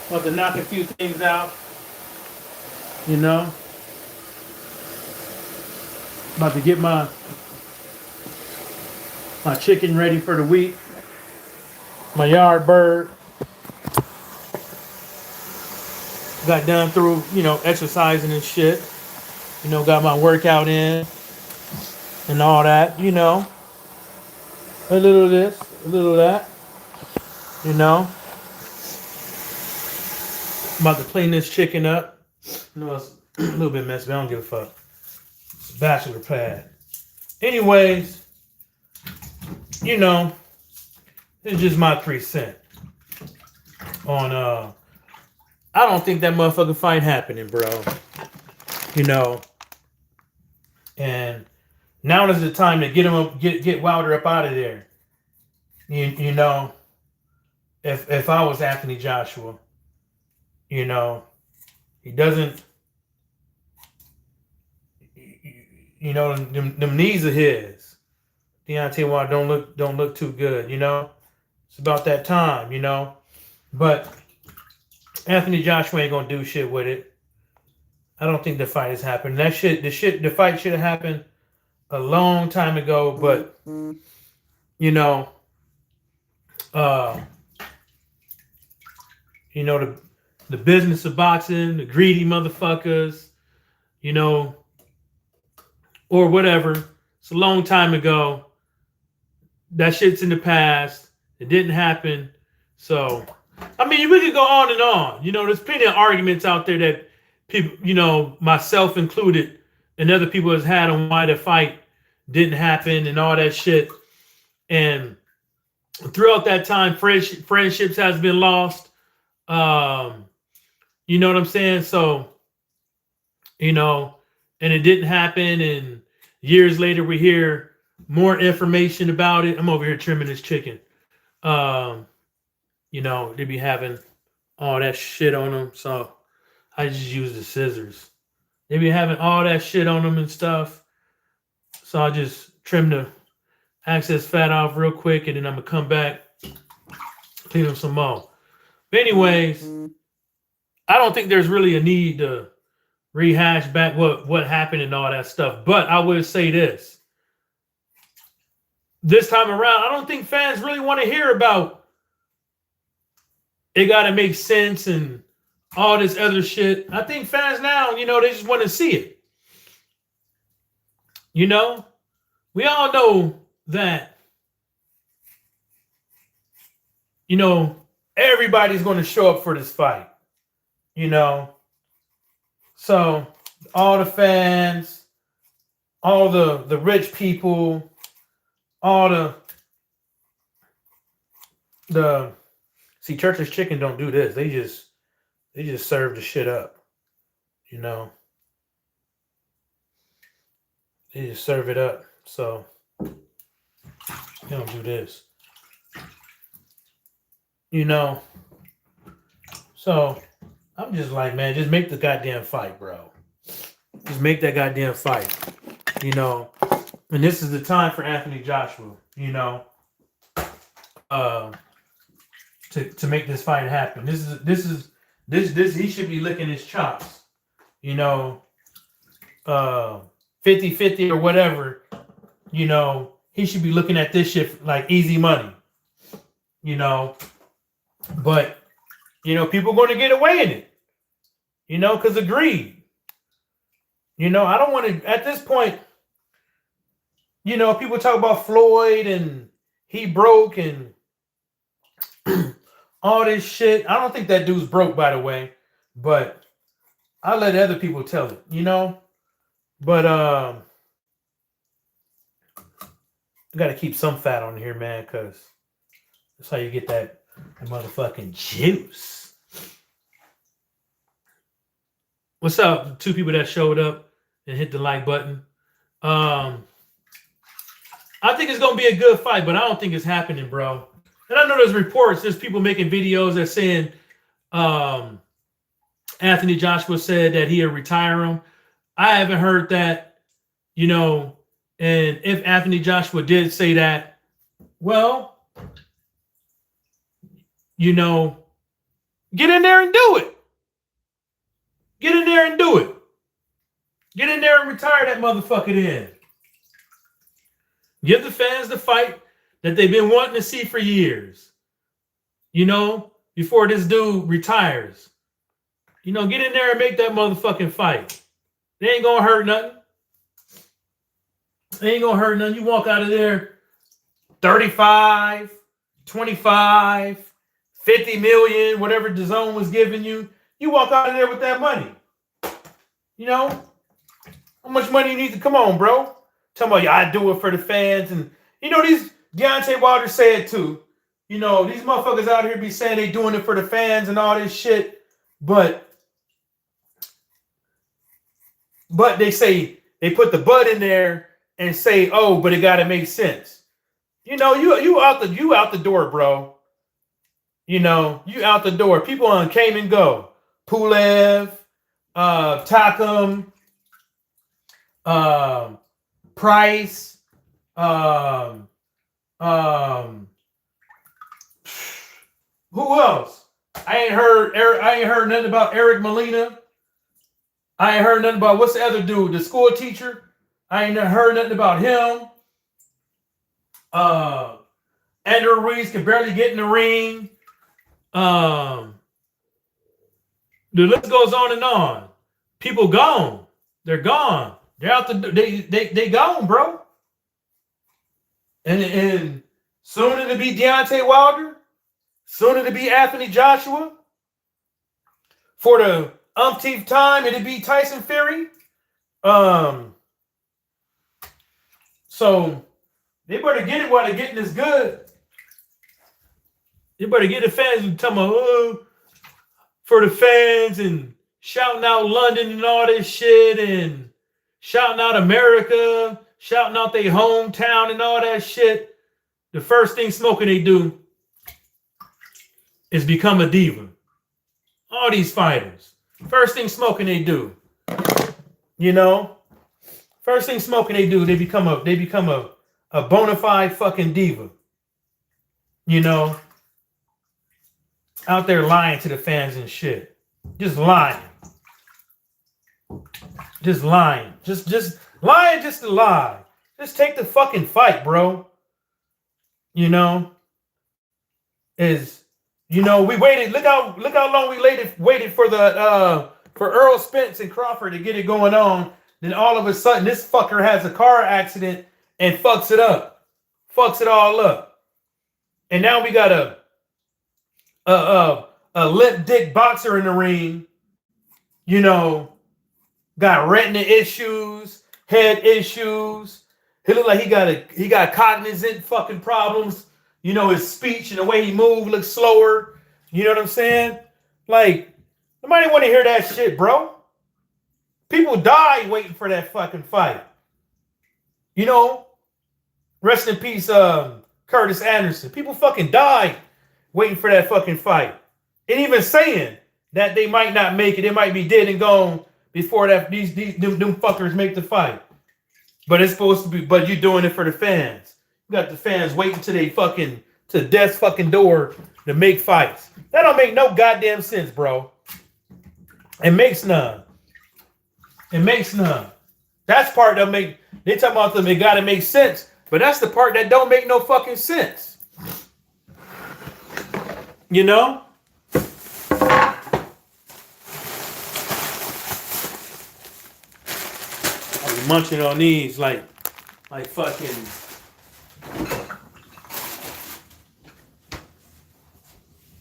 About to knock a few things out. You know, about to get my chicken ready for the week. My yard bird got done through, exercising and shit. Got my workout in and all that. A little of this, a little of that. You know, I'm about to clean this chicken up. It's a little bit messy, but I don't give a fuck. It's a bachelor pad. Anyways, it's just my 3 cents on I don't think that motherfucking fight happening, bro. And now is the time to get him up, get Wilder up out of there. If I was Anthony Joshua, he doesn't, them knees are his. Deontay Wilder don't look too good. It's about that time. But Anthony Joshua ain't gonna do shit with it. I don't think the fight has happened. The fight should have happened a long time ago. But uh, the business of boxing, the greedy motherfuckers, or whatever. It's a long time ago. That shit's in the past. It didn't happen. So, I mean, we could go on and on. There's plenty of arguments out there that people, myself included, and other people has had on why the fight didn't happen and all that shit. And throughout that time, friendships has been lost. You know what I'm saying? So, and it didn't happen. And years later, we hear more information about it. I'm over here trimming this chicken. They be having all that shit on them. So I just use the scissors. They be having all that shit on them and stuff. So I just trim the excess fat off real quick, and then I'm gonna come back, clean them some more. But anyways, I don't think there's really a need to rehash back what happened and all that stuff. But I would say this time around, I don't think fans really want to hear about it. Got to make sense and all this other shit. I think fans now, they just want to see it. We all know that, everybody's going to show up for this fight. So all the fans, all the rich people, all the see, Church's Chicken don't do this. They just serve the shit up. They just serve it up. So they don't do this. So I'm just like, man, just make the goddamn fight, bro. Just make that goddamn fight. And this is the time for Anthony Joshua, to make this fight happen. This he should be licking his chops. 50-50 or whatever. He should be looking at this shit like easy money. But people going to get away in it. Because of greed. I don't want to, at this point, people talk about Floyd and he broke and all this shit. I don't think that dude's broke, by the way, but I'll let other people tell it, But I got to keep some fat on here, man, because that's how you get that motherfucking juice. What's up? 2 people that showed up and hit the like button. I think it's going to be a good fight, but I don't think it's happening, bro. And I know there's reports, there's people making videos that saying Anthony Joshua said that he'll retire him. I haven't heard that, and if Anthony Joshua did say that, well, Get in there and do it. Get in there and do it. Get in there and retire that motherfucker then. Give the fans the fight that they've been wanting to see for years. You know, before this dude retires. You know, get in there and make that motherfucking fight. They ain't gonna hurt nothing. They ain't gonna hurt nothing. You walk out of there 35, 25, 50 million, whatever the zone was giving you. You walk out of there with that money. You know? How much money you need to come on, bro? Tell me, I do it for the fans. And, you know, these Deontay Wilder said too. You know, these motherfuckers out here be saying they doing it for the fans and all this shit. But they say, they put the but in there and say, oh, but it got to make sense. You know, you out the door, bro. You know, you out the door. People on came and go. Pulev, Takam, Price, who else? I ain't heard nothing about Eric Molina. I ain't heard nothing about what's the other dude, the school teacher. I ain't heard nothing about him. Andrew Ruiz can barely get in the ring. The list goes on and on. People gone. They're gone. They're out the they gone, bro. And soon it'll be Deontay Wilder. Soon it'll be Anthony Joshua. For the umpteenth time, it'll be Tyson Fury. So they better get it while they're getting this good. You better get the fans and tell them, oh, for the fans and shouting out London and all this shit and shouting out America, shouting out their hometown and all that shit. The first thing smoking they do is become a diva. All these fighters. First thing smoking they do. You know? First thing smoking they do, they become a bona fide fucking diva. You know? Out there lying to the fans and shit. Just lying. Just lying. Just lying just to lie. Just take the fucking fight, bro. You know? We waited. Look how long we waited for the for Earl Spence and Crawford to get it going on. Then all of a sudden, this fucker has a car accident and fucks it up. Fucks it all up. And now we got a limp dick boxer in the ring. You know, got retina issues, head issues. He look like he got cognizant fucking problems. You know, his speech and the way he moved looks slower. You know what I'm saying? Like, nobody want to hear that shit, bro. People die waiting for that fucking fight. You know? Rest in peace, Curtis Anderson. People fucking died waiting for that fucking fight. And even saying that they might not make it. They might be dead and gone before that them fuckers make the fight. But it's supposed to be, but you're doing it for the fans. You got the fans waiting to they fucking to death's fucking door to make fights. That don't make no goddamn sense, bro. It makes none. It makes none. That's part that make they talking about them. It gotta make sense, but that's the part that don't make no fucking sense. You know. I'll be munching on these like fucking.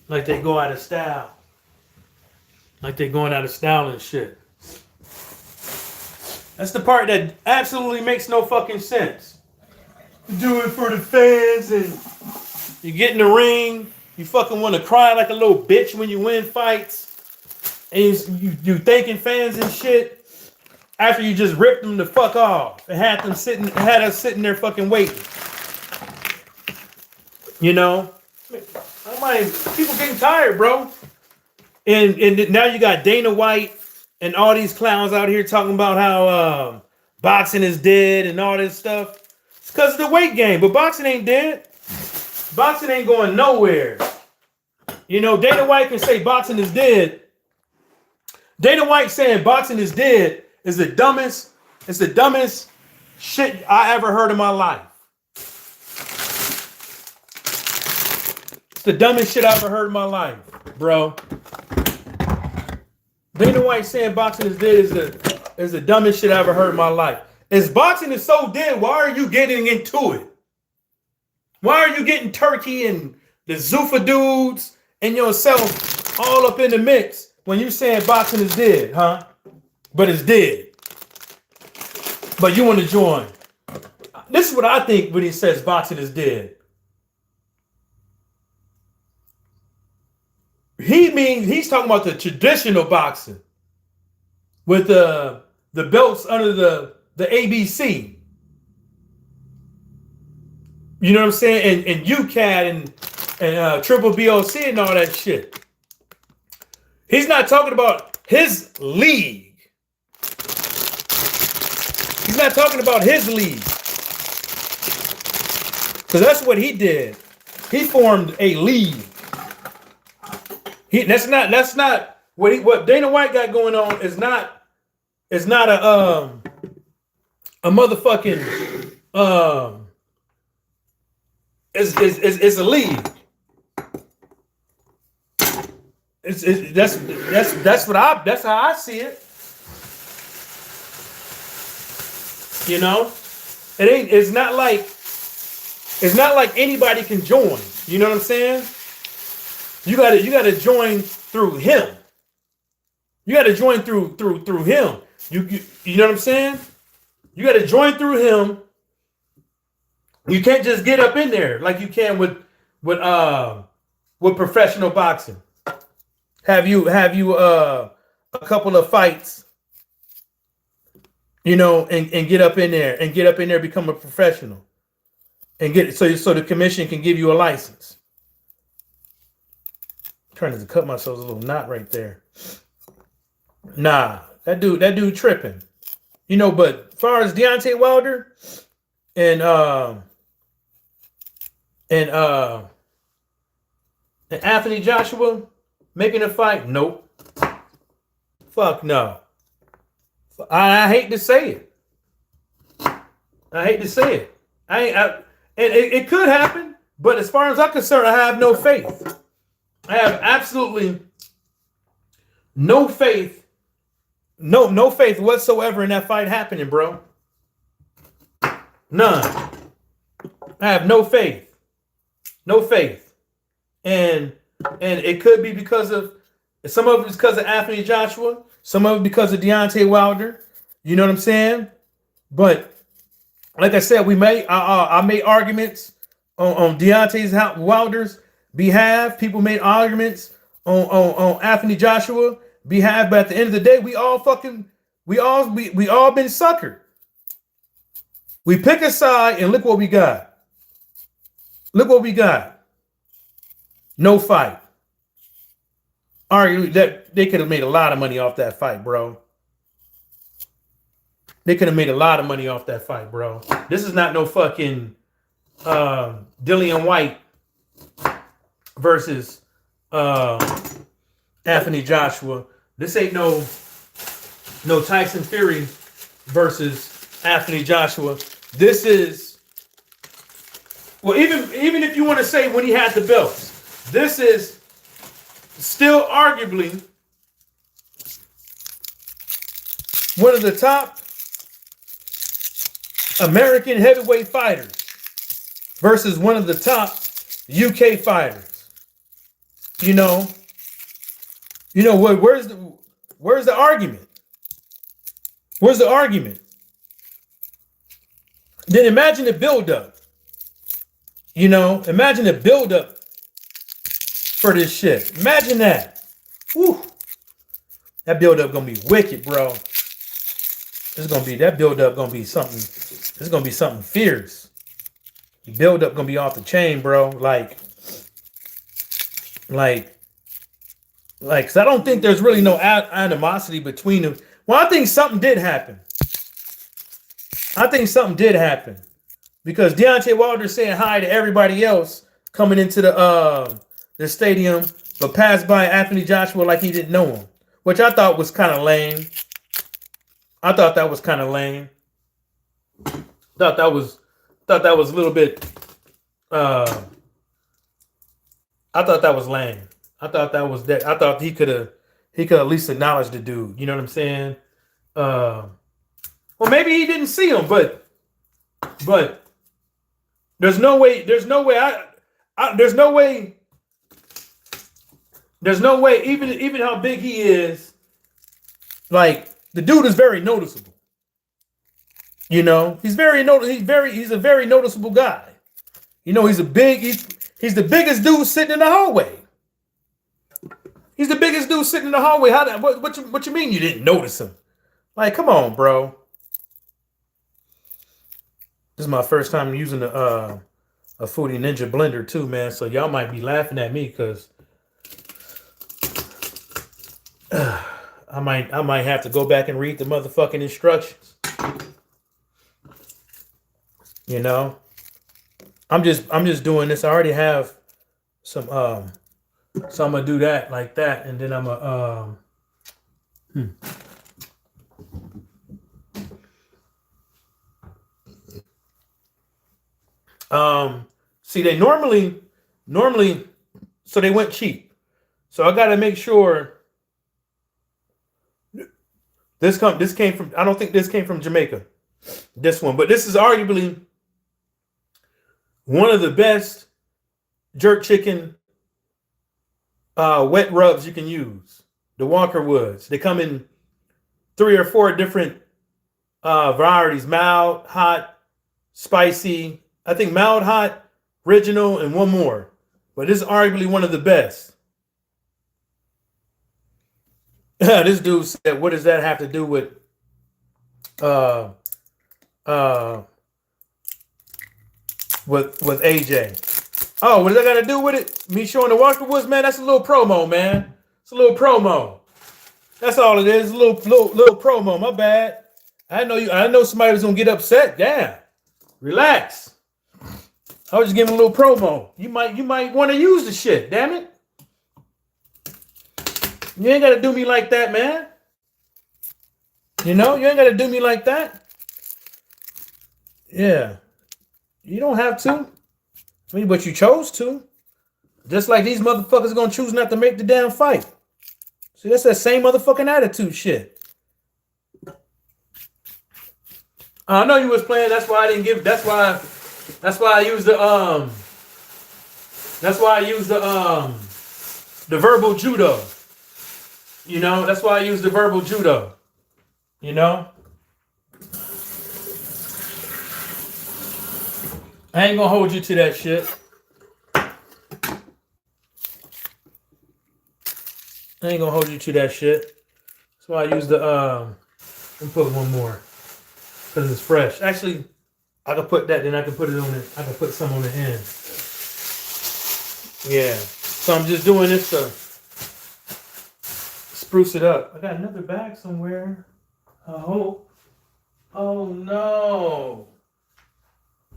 Like they go out of style. Like they going out of style and shit. That's the part that absolutely makes no fucking sense. You do it for the fans and you get in the ring. You fucking want to cry like a little bitch when you win fights. And you thanking fans and shit. After you just ripped them the fuck off and had us sitting there fucking waiting. You know? People getting tired, bro. And now you got Dana White and all these clowns out here talking about how boxing is dead and all this stuff. It's because of the weight gain, but boxing ain't dead. Boxing ain't going nowhere. You know, Dana White can say boxing is dead. Dana White saying boxing is dead is the dumbest shit I ever heard in my life. It's the dumbest shit I ever heard in my life, bro. Dana White saying boxing is dead is the dumbest shit I ever heard in my life. If boxing is so dead, why are you getting into it? Why are you getting Turkey and the Zuffa dudes and yourself all up in the mix when you saying boxing is dead, huh? But it's dead. But you want to join. This is what I think when he says boxing is dead. He's talking about the traditional boxing with the belts under the ABC. You know what I'm saying? And UCAD and Triple BOC and all that shit. He's not talking about his league. He's not talking about his league. Because that's what he did. He formed a league. That's not what Dana White got going on is not a motherfucking it's a league. That's how I see it. You know, it's not like anybody can join. You know what I'm saying? You gotta join through him. You gotta join through him. You know what I'm saying? You gotta join through him. You can't just get up in there like you can with professional boxing. Have you a couple of fights, you know, and get up in there, become a professional, and get so the commission can give you a license. I'm trying to cut myself a little knot right there. Nah, that dude tripping, you know. But as far as Deontay Wilder and Anthony Joshua making a fight, nope. Fuck no. I hate to say it. And it could happen, but as far as I'm concerned, I have no faith. I have absolutely no faith, no faith whatsoever in that fight happening, bro. None. I have no faith. No faith. And it could be because of some of it is because of Anthony Joshua, some of it because of Deontay Wilder. You know what I'm saying? But like I said, I made arguments on Deontay Wilder's behalf. People made arguments on Anthony Joshua behalf. But at the end of the day, we all been suckered. We pick a side and look what we got. Look what we got. No fight. Argue that they could have made a lot of money off that fight, bro. They could have made a lot of money off that fight, bro. This is not no fucking Dillian White versus Anthony Joshua. This ain't no Tyson Fury versus Anthony Joshua. This is, well, even if you want to say when he had the belts, this is still arguably one of the top American heavyweight fighters versus one of the top UK fighters. You know where's the argument? Where's the argument? Then imagine the buildup. You know, imagine the buildup for this shit. Imagine that. Whew. That buildup gonna be wicked, bro. That buildup gonna be something. It's gonna be something fierce. The buildup gonna be off the chain, bro. Like, cause I don't think there's really no animosity between them. Well, I think something did happen. Because Deontay Wilder saying hi to everybody else coming into the stadium but passed by Anthony Joshua like he didn't know him, which I thought was kind of lame. I thought that was kind of lame. Thought that was a little bit. I thought that was lame. I thought that was that. I thought he could at least acknowledge the dude. You know what I'm saying? Well, maybe he didn't see him, but there's no way. There's no way. Even how big he is, like the dude is very noticeable. You know, he's a very noticeable guy. You know, he's the biggest dude sitting in the hallway. He's the biggest dude sitting in the hallway. What you mean you didn't notice him? Like, come on, bro. This is my first time using a Foodie Ninja blender too, man. So y'all might be laughing at me because I might have to go back and read the motherfucking instructions. You know, I'm just doing this. I already have some so I'm gonna do that like that, and then I'm gonna see, they normally so they went cheap. So I got to make sure this came from, I don't think this came from Jamaica. This one, but this is arguably one of the best jerk chicken wet rubs you can use. The Walker Woods. They come in 3 or 4 different varieties: mild, hot, spicy. I think mild, hot, original, and one more. But this is arguably one of the best. This dude said, "What does that have to do with with AJ?" Oh, what does that got to do with it? Me showing the Walker Woods, man. That's a little promo, man. It's a little promo. That's all it is. A little promo. My bad. I know somebody was gonna get upset. Yeah, relax. I was just giving a little promo. You might want to use the shit. Damn it. You ain't got to do me like that, man. You know, you ain't got to do me like that. Yeah. You don't have to. I mean, but you chose to. Just like these motherfuckers going to choose not to make the damn fight. See, that's that same motherfucking attitude shit. I know you was playing. That's why I didn't give. That's why I used the verbal judo. You know, that's why I use the verbal judo. You know? I ain't gonna hold you to that shit. I ain't gonna hold you to that shit. That's why I use the let me put one more. Because it's fresh. Actually, I can put that, then I can put it on it. I can put some on the end. Yeah. So I'm just doing this to spruce it up. I got another bag somewhere. I hope. Oh no.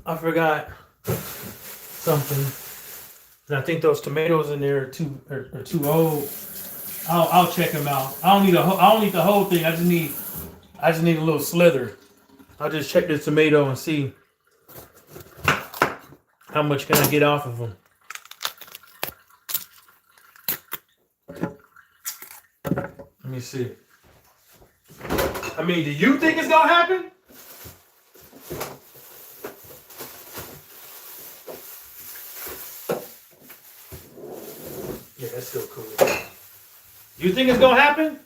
I forgot something. And I think those tomatoes in there are too old. I'll check them out. I don't need the whole thing. I just need a little slither. I'll just check this tomato and see how much can I get off of them. Let me see. I mean, do you think it's gonna happen? Yeah, that's still cool. You think it's gonna happen?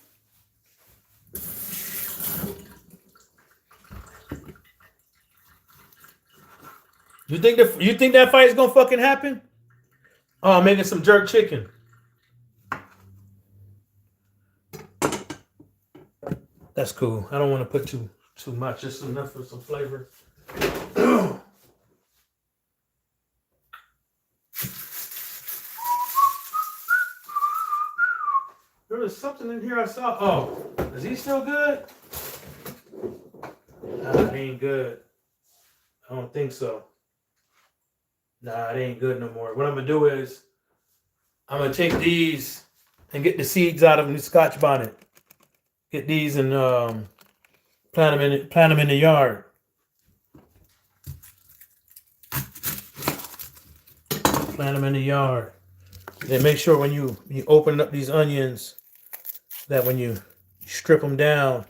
You think that fight is gonna fucking happen? Oh, I'm making some jerk chicken. That's cool. I don't want to put too much, just enough for some flavor. There was something in here I saw. Oh, is he still good? Nah, it ain't good. I don't think so. Nah, it ain't good no more. What I'm gonna do is I'm gonna take these and get the seeds out of the Scotch bonnet. Get these and plant them in the yard. Plant them in the yard. Then make sure when you open up these onions that when you strip them down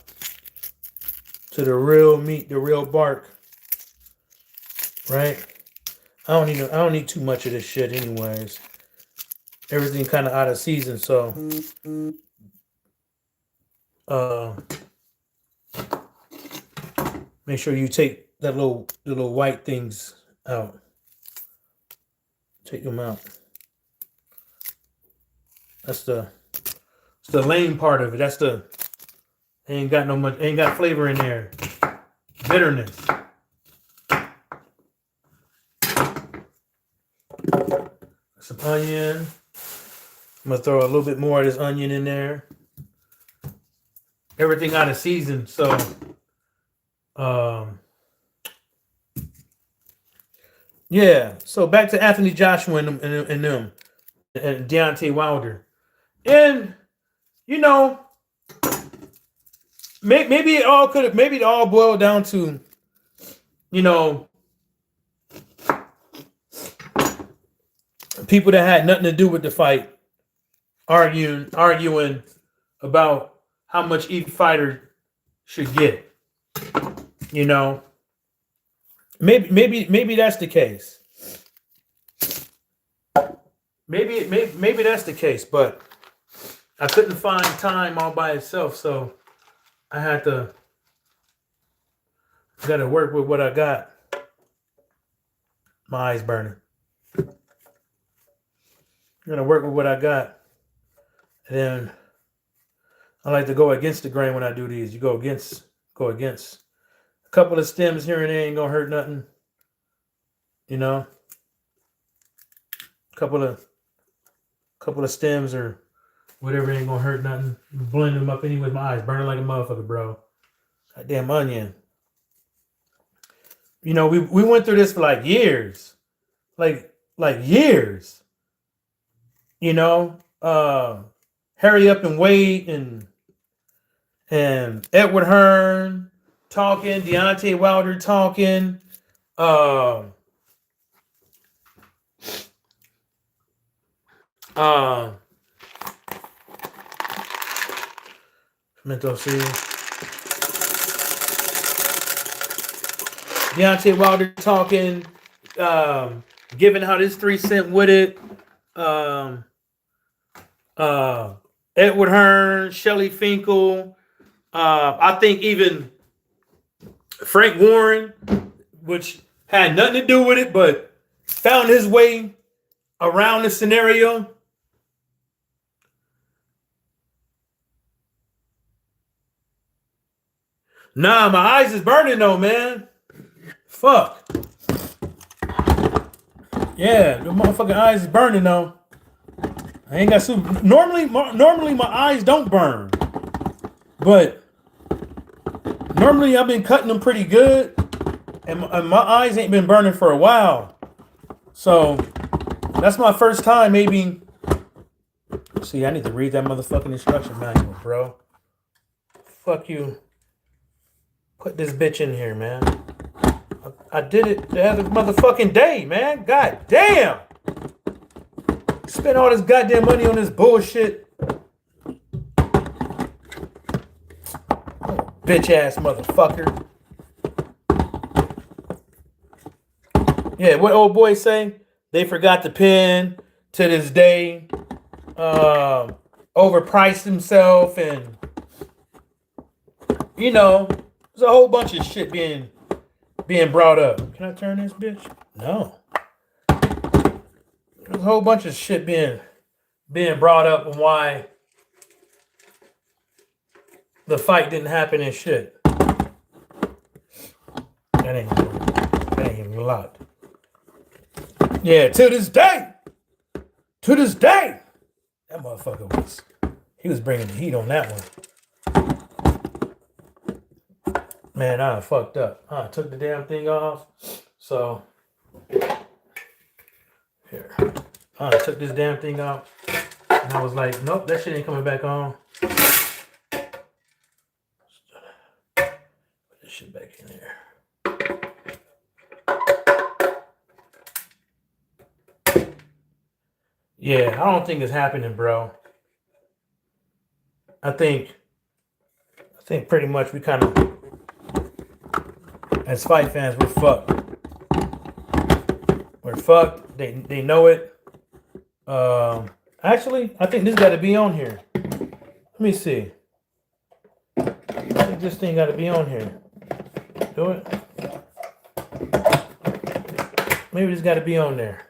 to the real meat, the real bark, right? I don't need too much of this shit anyways. Everything kind of out of season, so make sure you take the little white things out. Take them out. It's the lame part of it. That's the ain't got flavor in there. Bitterness. Some onion. I'm gonna throw a little bit more of this onion in there. Everything out of season, so yeah. So back to Anthony Joshua and them and Deontay Wilder, and you know, maybe it all boiled down to, you know, people that had nothing to do with the fight arguing about how much each fighter should get. You know, maybe that's the case. Maybe that's the case, but I couldn't find time all by itself, so I got to work with what I got. My eyes burning. I'm gonna work with what I got, and then I like to go against the grain when I do these. You go against. A couple of stems here and there ain't gonna hurt nothing. You know, couple of stems or whatever ain't gonna hurt nothing. Blend them up anyway. My eyes burning like a motherfucker, bro. Goddamn onion. You know, we went through this for like years, like years. You know, Hurry Up and Wait and Edward Hearn talking, Deontay Wilder talking, mental see. Deontay Wilder talking, giving how this 3 cent with it. Edward Hearn, Shelley Finkel, I think even Frank Warren, which had nothing to do with it, but found his way around the scenario. Nah, my eyes is burning though, man. Fuck. Yeah, the motherfucking eyes is burning though. I ain't got super. Normally my eyes don't burn, but normally I've been cutting them pretty good, and my eyes ain't been burning for a while. So that's my first time. Maybe. See, I need to read that motherfucking instruction manual, bro. Fuck you. Put this bitch in here, man. I did it the other motherfucking day, man. God damn. Spent all this goddamn money on this bullshit. Bitch ass motherfucker. Yeah, what old boy say? They forgot the pen to this day. Overpriced himself, and you know, there's a whole bunch of shit being brought up. Can I turn this bitch? No. There's a whole bunch of shit being brought up and why the fight didn't happen and shit. That ain't even loud. Yeah, to this day, that motherfucker was bringing the heat on that one. Man, I fucked up. I took the damn thing off. So here. I took this damn thing out, and I was like, nope, that shit ain't coming back on. Put this shit back in there. Yeah, I don't think it's happening, bro. I think pretty much we kind of, as fight fans, we're fucked. We're fucked. They know it. Actually, I think this got to be on here. Let me see. I think this thing got to be on here. Do it. Maybe this got to be on there.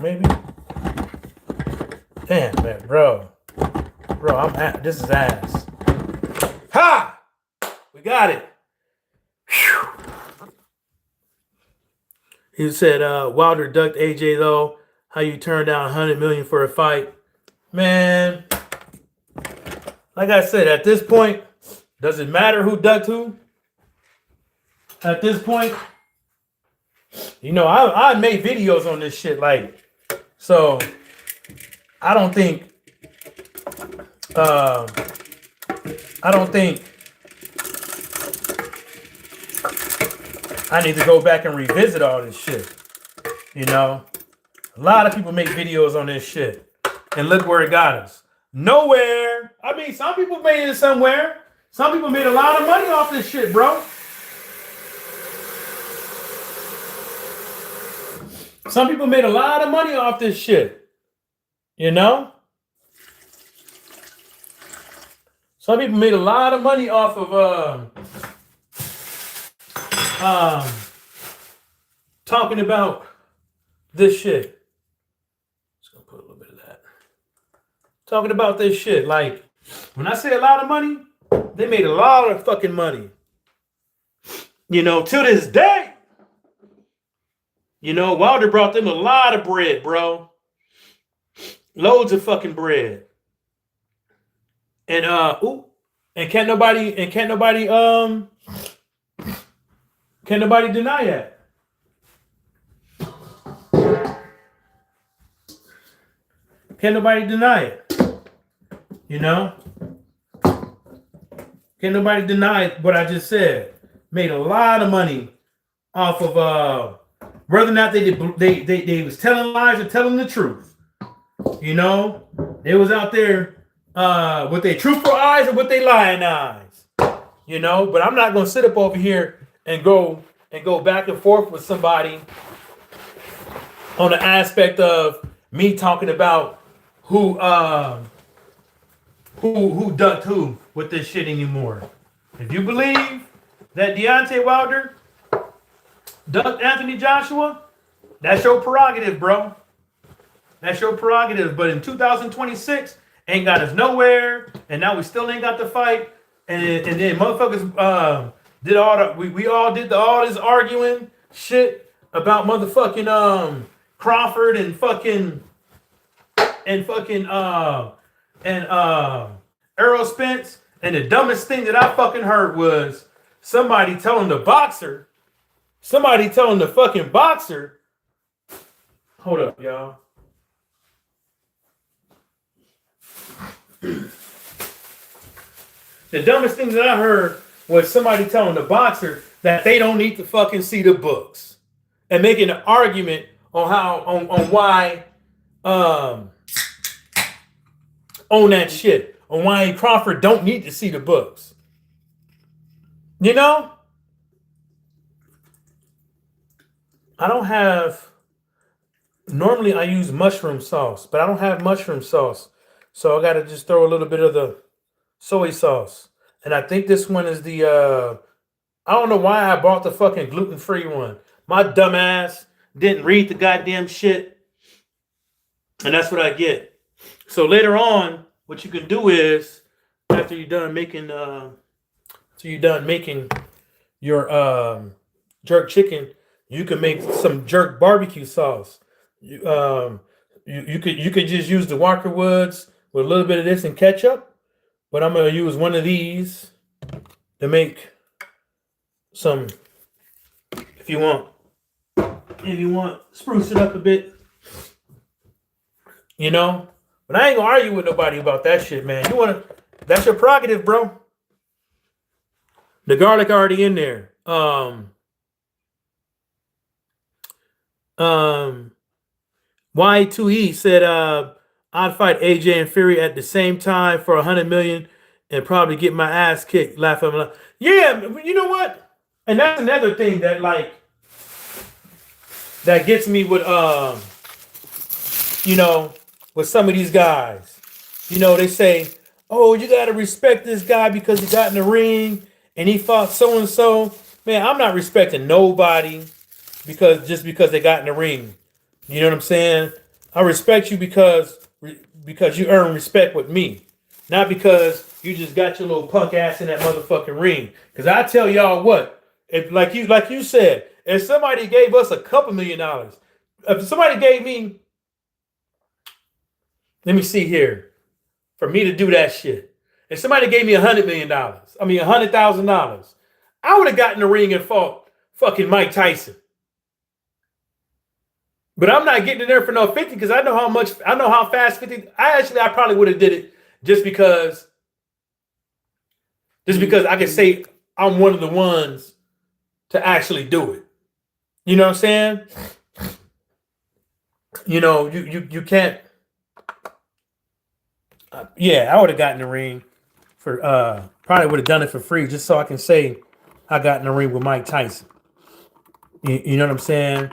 Maybe. Damn, man, bro. Bro, this is ass. Ha! We got it. Whew. He said, Wilder ducked AJ though. How you turned down $100 million for a fight? Man, like I said, at this point, does it matter who ducked who? At this point, you know, I made videos on this shit, like, so I don't think I need to go back and revisit all this shit. You know, a lot of people make videos on this shit, and look where it got us. Nowhere. I mean, some people made it somewhere. Some people made a lot of money off this shit, bro. Some people made a lot of money off this shit. You know? Some people made a lot of money off of talking about this shit. Just gonna put a little bit of that. Talking about this shit. Like, when I say a lot of money, they made a lot of fucking money. You know, to this day. You know, Wilder brought them a lot of bread, bro. Loads of fucking bread. And can't nobody deny that. Can't nobody deny it. You know? Can't nobody deny what I just said. Made a lot of money off of whether or not they was telling lies or telling the truth. You know? They was out there with their truthful eyes or with their lying eyes. You know? But I'm not gonna sit up over here and go back and forth with somebody on the aspect of me talking about who ducked who with this shit anymore. If you believe that Deontay Wilder ducked Anthony Joshua, that's your prerogative, bro. That's your prerogative. But in 2026, ain't got us nowhere, and now we still ain't got the fight. And then motherfuckers did all the we all did all this arguing shit about motherfucking Crawford and Errol Spence. And the dumbest thing that I fucking heard was somebody telling the fucking boxer, hold up, y'all. The dumbest thing that I heard was somebody telling the boxer that they don't need to fucking see the books, and making an argument on why on that shit, on why Crawford don't need to see the books. You know? Normally I use mushroom sauce, but I don't have mushroom sauce. So I got to just throw a little bit of the soy sauce. And I think this one is the, I don't know why I bought the fucking gluten-free one. My dumb ass didn't read the goddamn shit. And that's what I get. So later on, what you can do is, after you're done making your jerk chicken, you can make some jerk barbecue sauce. You could just use the Walker Woods with a little bit of this and ketchup, but I'm gonna use one of these to make some. If you want, if you want, spruce it up a bit. You know? But I ain't gonna argue with nobody about that shit, man. You wanna that's your prerogative, bro. The garlic already in there. Y2E said I'd fight AJ and Fury at the same time for 100 million and probably get my ass kicked. Laughing. Yeah, you know what? And that's another thing that like that gets me with you know, with some of these guys. You know, they say, "Oh, you got to respect this guy because he got in the ring and he fought so and so." Man, I'm not respecting nobody because they got in the ring. You know what I'm saying? I respect you because you earn respect with me, not because you just got your little punk ass in that motherfucking ring. Because I tell y'all what, if like you said, if somebody gave us a couple $1,000,000, if somebody gave me, let me see here, for me to do that shit, if somebody gave me $100 million, I mean $100,000, I would have gotten in the ring and fought fucking Mike Tyson. But I'm not getting in there for no 50 because I know how fast 50. I probably would have did it just because I could say I'm one of the ones to actually do it. You know what I'm saying? You know, you can't. Yeah, I would have gotten in the ring for probably would have done it for free just so I can say I got in the ring with Mike Tyson. You know what I'm saying?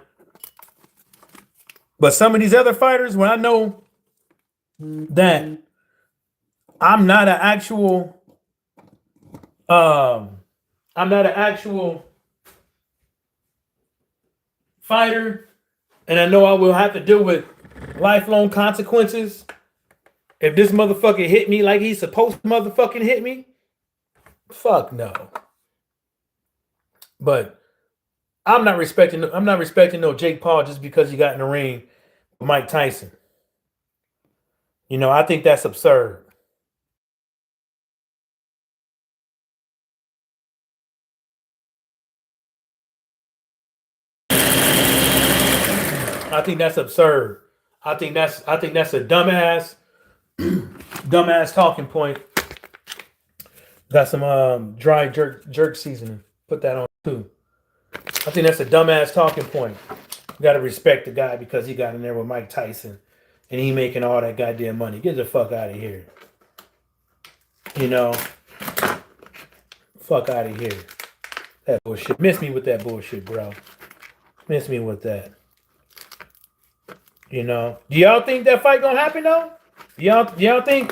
But some of these other fighters, when I know that I'm not an actual fighter, and I know I will have to deal with lifelong consequences if this motherfucker hit me like he's supposed to motherfucking hit me. Fuck no. But I'm not respecting no Jake Paul just because he got in the ring with Mike Tyson. You know, I think that's absurd. I think that's absurd. I think that's a dumbass talking point. Got some dry jerk seasoning. Put that on too. I think that's a dumbass talking point. You gotta respect the guy because he got in there with Mike Tyson and he making all that goddamn money. Get the fuck out of here. You know? Fuck out of here. That bullshit. Miss me with that bullshit, bro. Miss me with that. You know? Do y'all think that fight gonna happen though? Y'all think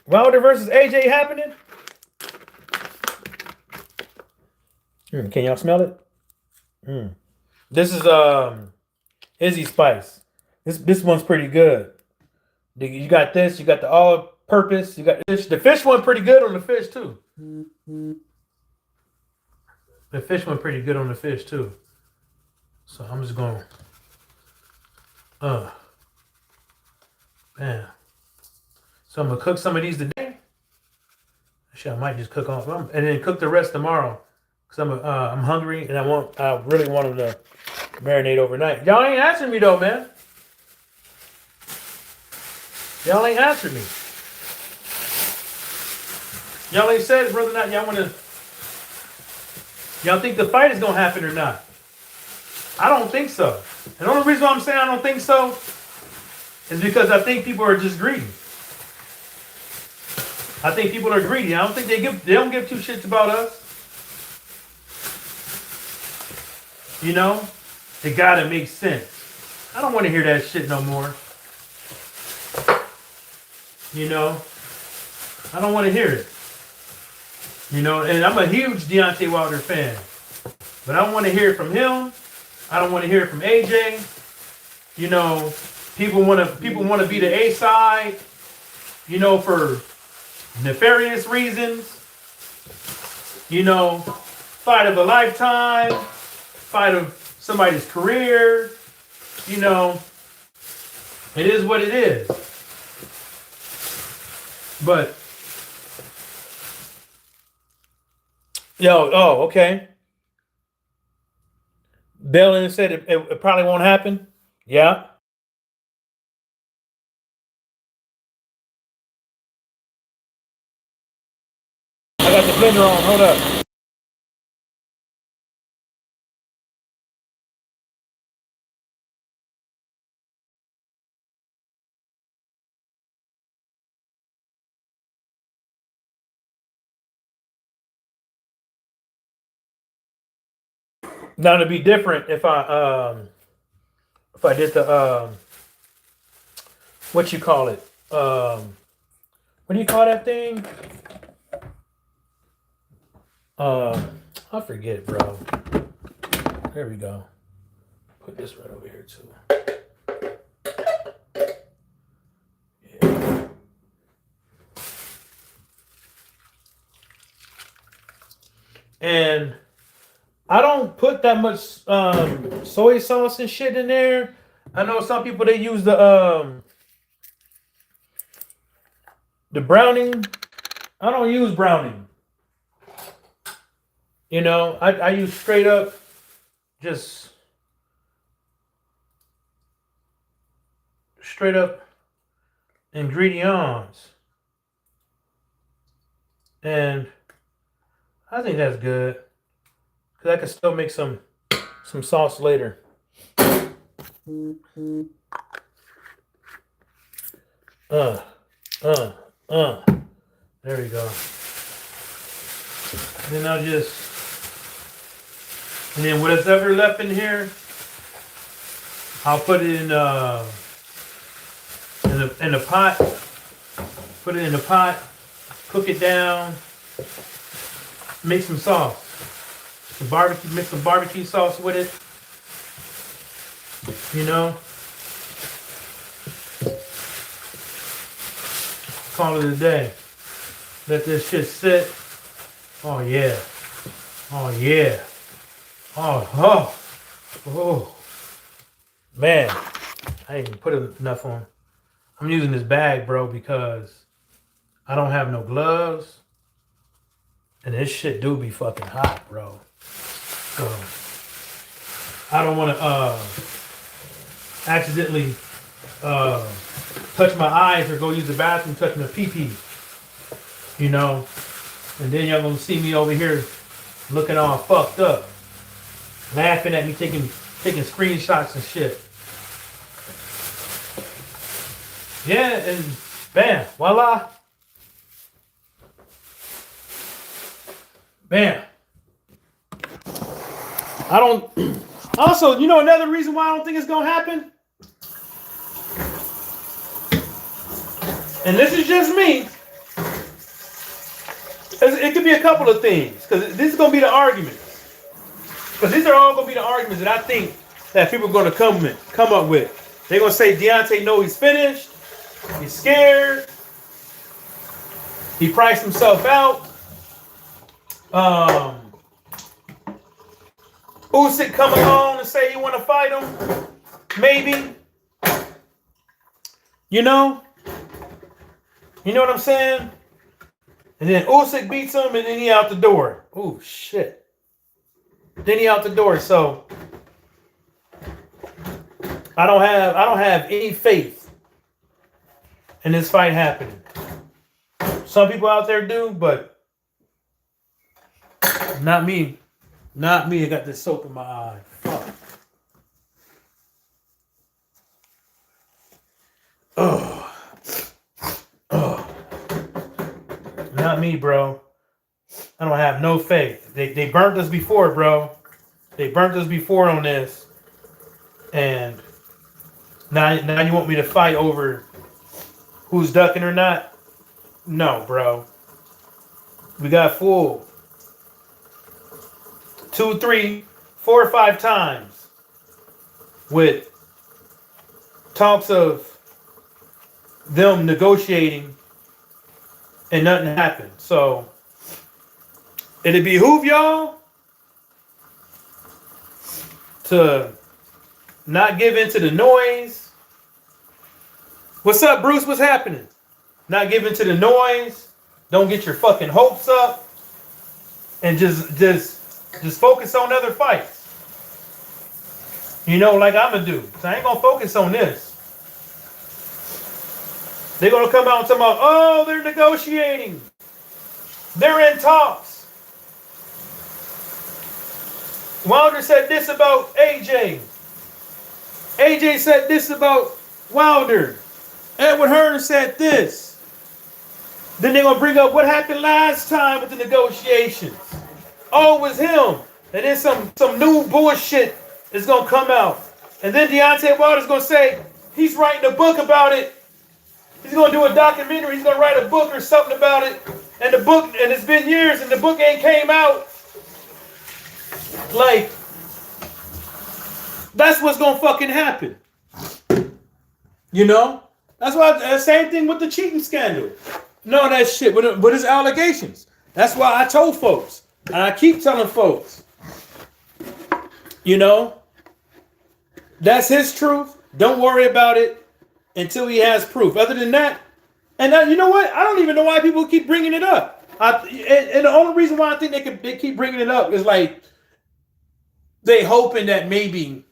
Wilder versus AJ happening? Can y'all smell it? This is Izzy Spice. This one's pretty good. You got this. You got the all-purpose. You got this. The fish one pretty good on the fish too. The fish one pretty good on the fish too. So I'm just going. Man. So I'm gonna cook some of these today. Actually, I might just cook off them and then cook the rest tomorrow. Cause I'm hungry and I really want them to marinate overnight. Y'all ain't answering me though, man. Y'all ain't answered me. Y'all ain't said whether or not y'all think the fight is gonna happen or not. I don't think so. And the only reason why I'm saying I don't think so is because I think people are just greedy. I think people are greedy. I don't think they don't give two shits about us. You know? It gotta make sense. I don't want to hear that shit no more. You know? I don't want to hear it. You know, and I'm a huge Deontay Wilder fan. But I don't want to hear it from him. I don't want to hear it from AJ. You know, people want to be the A side, you know, for nefarious reasons. You know, fight of a lifetime, fight of somebody's career. You know, it is what it is. But okay. Bellin said it probably won't happen. Yeah. I got the blender on. Hold up. Now it'd be different if I did the what you call it? What do you call that thing? I forget, bro. There we go. Put this right over here too. Yeah. And I don't put that much soy sauce and shit in there. I know some people they use the browning. I don't use browning. You know, I use straight up just straight up ingredients. And I think that's good. Cause I can still make some sauce later. Uh. There we go. Then I'll just, and then whatever left in here, I'll put it in the pot. Put it in the pot. Cook it down. Make some sauce. Some barbecue. Mix some barbecue sauce with it. You know. Call it a day. Let this shit sit. Oh yeah. Oh yeah. Oh. Man, I ain't even put enough on. I'm using this bag, bro, because I don't have no gloves. And this shit do be fucking hot, bro. So I don't want to accidentally touch my eyes or go use the bathroom touching the pee-pee. You know? And then y'all gonna see me over here looking all fucked up. Laughing at me taking screenshots and shit. Yeah, and bam, voila. Bam. I don't also, you know another reason why I don't think it's gonna happen? And this is just me. It could be a couple of things. Because this is going to be the argument. Because these are all going to be the arguments that I think that people are going to come up with. They're going to say Deontay knows he's finished. He's scared. He priced himself out. Usyk come along and say you want to fight him. Maybe. You know? You know what I'm saying? And then Usyk beats him, and then he out the door. Oh shit! Then he out the door. So I don't have any faith in this fight happening. Some people out there do, but not me. Not me. I got this soap in my eye. Fuck. Not me, bro. I don't have no faith. They burnt us before, bro. They burnt us before on this. And now you want me to fight over who's ducking or not? No, bro. We got fooled 2, 3, 4, or 5 times with talks of them negotiating and nothing happened. So it'd behoove y'all to not give in to the noise. What's up, Bruce? What's happening? Not give in to the noise. Don't get your fucking hopes up. And just focus on other fights. You know, like I'm gonna do. So I ain't gonna focus on this. They're gonna come out and talk about, oh, they're negotiating. They're in talks. Wilder said this about AJ. AJ said this about Wilder. Edward Hearn said this. Then they're gonna bring up what happened last time with the negotiations. Oh, it was him. And then some new bullshit is gonna come out. And then Deontay Wilder's gonna say he's writing a book about it. He's gonna do a documentary. He's gonna write a book or something about it. And the book, and it's been years, and the book ain't came out. Like, that's what's gonna fucking happen. You know? That's why, same thing with the cheating scandal. No, that shit, with his allegations. That's why I told folks, and I keep telling folks, you know, that's his truth. Don't worry about it until he has proof. Other than that, and you know what? I don't even know why people keep bringing it up. And the only reason why I think they keep bringing it up is like they hoping that maybe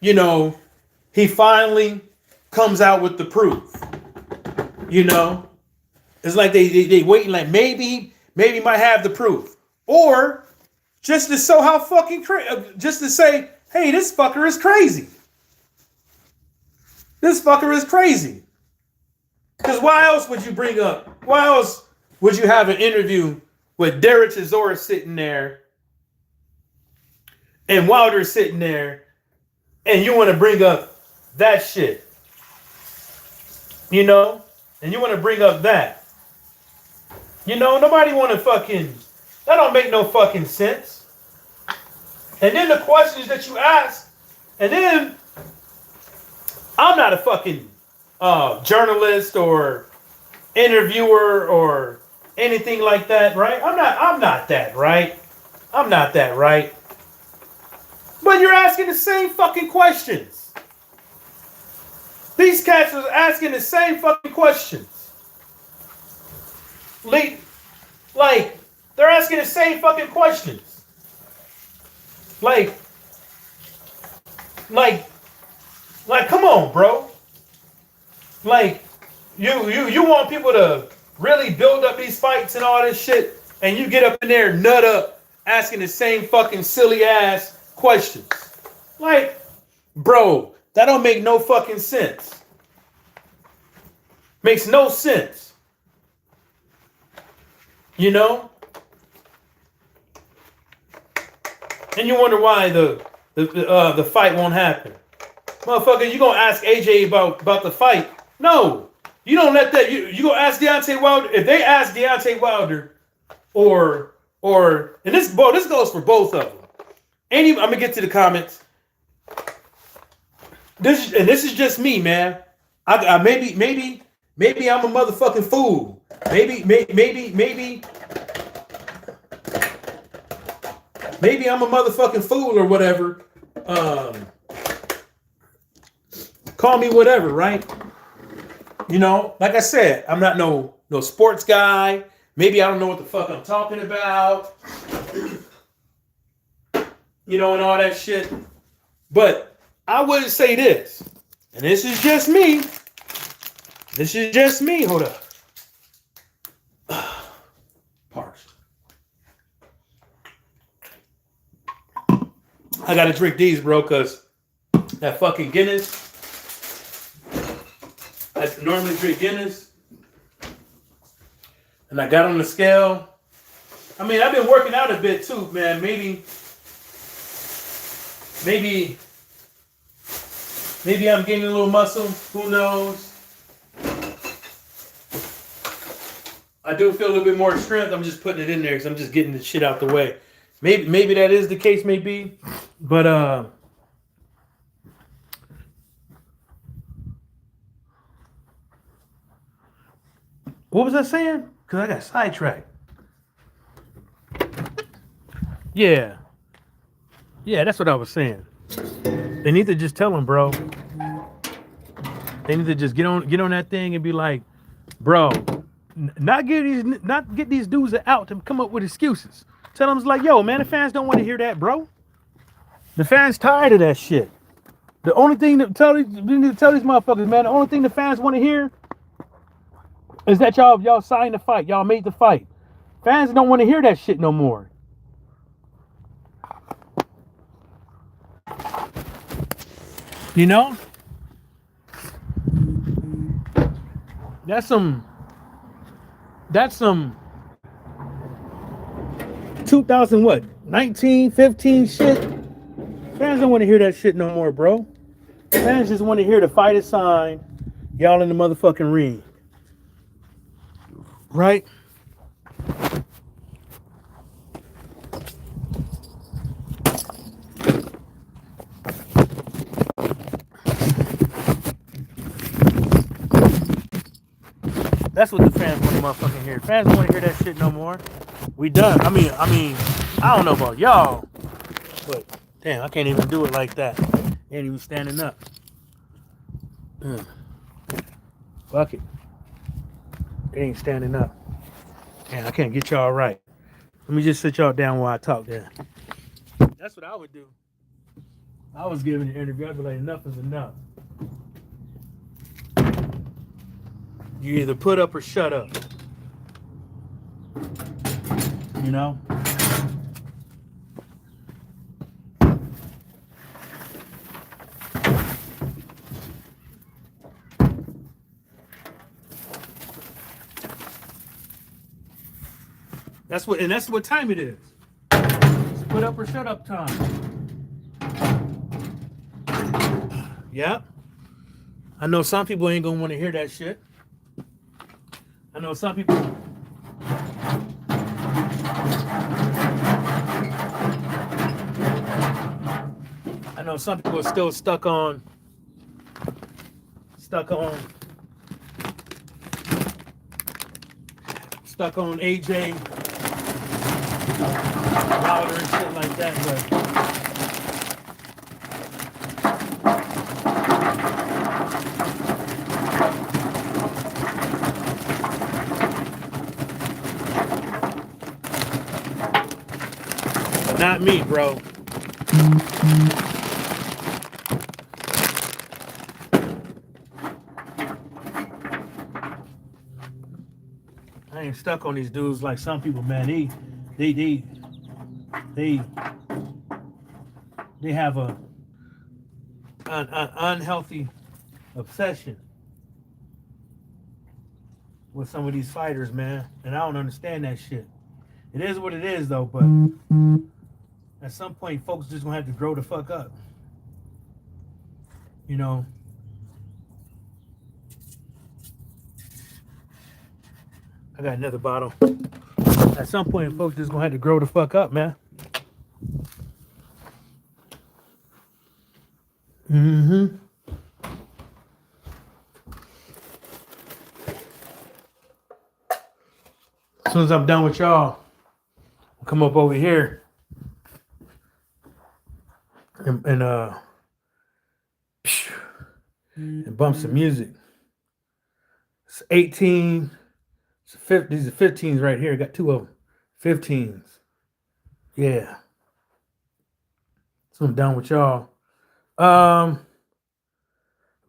you know, he finally comes out with the proof. You know, it's like they waiting, like maybe he might have the proof, or just to show how fucking just to say, hey, this fucker is crazy. This fucker is crazy. Because why else would you bring up? Why else would you have an interview with Derek Chisora sitting there and Wilder sitting there, and you want to bring up that shit? You know? And you want to bring up that. You know, nobody want to fucking, that don't make no fucking sense. And then the questions that you ask, and then I'm not a fucking journalist or interviewer or anything like that, right? I'm not that, right? I'm not that, right? But you're asking the same fucking questions. These cats are asking the same fucking questions. Like, they're asking the same fucking questions. Like, come on, bro. Like, you want people to really build up these fights and all this shit, and you get up in there, nut up, asking the same fucking silly ass questions. Like, bro, that don't make no fucking sense. Makes no sense. You know? And you wonder why the fight won't happen. Motherfucker, you gonna ask AJ about the fight? No. You don't let that, you gonna ask Deontay Wilder. If they ask Deontay Wilder or and this goes for both of them. I'm gonna get to the comments. This is just me, man. I maybe I'm a motherfucking fool. Maybe I'm a motherfucking fool or whatever. Call me whatever, right? You know, like I said, I'm not no sports guy. Maybe I don't know what the fuck I'm talking about. You know, and all that shit. But I wouldn't say this. And this is just me. This is just me. Hold up. Parched. I gotta drink these, bro, because that fucking Guinness. I normally drink Guinness. And I got on the scale. I mean, I've been working out a bit too, man. Maybe I'm gaining a little muscle. Who knows? I do feel a little bit more strength. I'm just putting it in there because I'm just getting the shit out the way. Maybe that is the case, maybe. But what was I saying? Because I got sidetracked. Yeah, that's what I was saying. They need to just tell him, bro. They need to just get on that thing and be like, bro, not get these dudes out to come up with excuses. Tell them it's like, yo, man, the fans don't want to hear that, bro. The fans tired of that shit. The only thing that you need to tell these motherfuckers, man, the only thing the fans want to hear is that y'all signed the fight, y'all made the fight. Fans don't want to hear that shit no more. You know? That's some 2000 what? 19, 15 shit. Fans don't want to hear that shit no more, bro. Fans just want to hear the fight is signed. Y'all in the motherfucking ring. Right? That's what the fans want to motherfucking hear. Fans don't want to hear that shit no more. We done. I mean, I don't know about y'all, but damn, I can't even do it like that. Ain't even standing up. Fuck it. It ain't standing up. Damn, I can't get y'all right. Let me just sit y'all down while I talk there. That's what I would do. I was giving an interview. I'd be like, enough is enough. You either put up or shut up. You know? That's what time it is. It's put up or shut up time. Yeah. I know some people ain't gonna want to hear that shit. I know some people. I know some people are still stuck on AJ Wilder and shit like that, but not me, bro. I ain't stuck on these dudes like some people, man. They have an unhealthy obsession with some of these fighters, man. And I don't understand that shit. It is what it is, though, but at some point, folks just gonna have to grow the fuck up. You know? I got another bottle. At some point, folks just gonna have to grow the fuck up, man. Mm-hmm. As soon as I'm done with y'all, I'll come up over here and bump some music. It's 18. These are 15s right here. I got two of them. 15s. Yeah. So I'm done with y'all.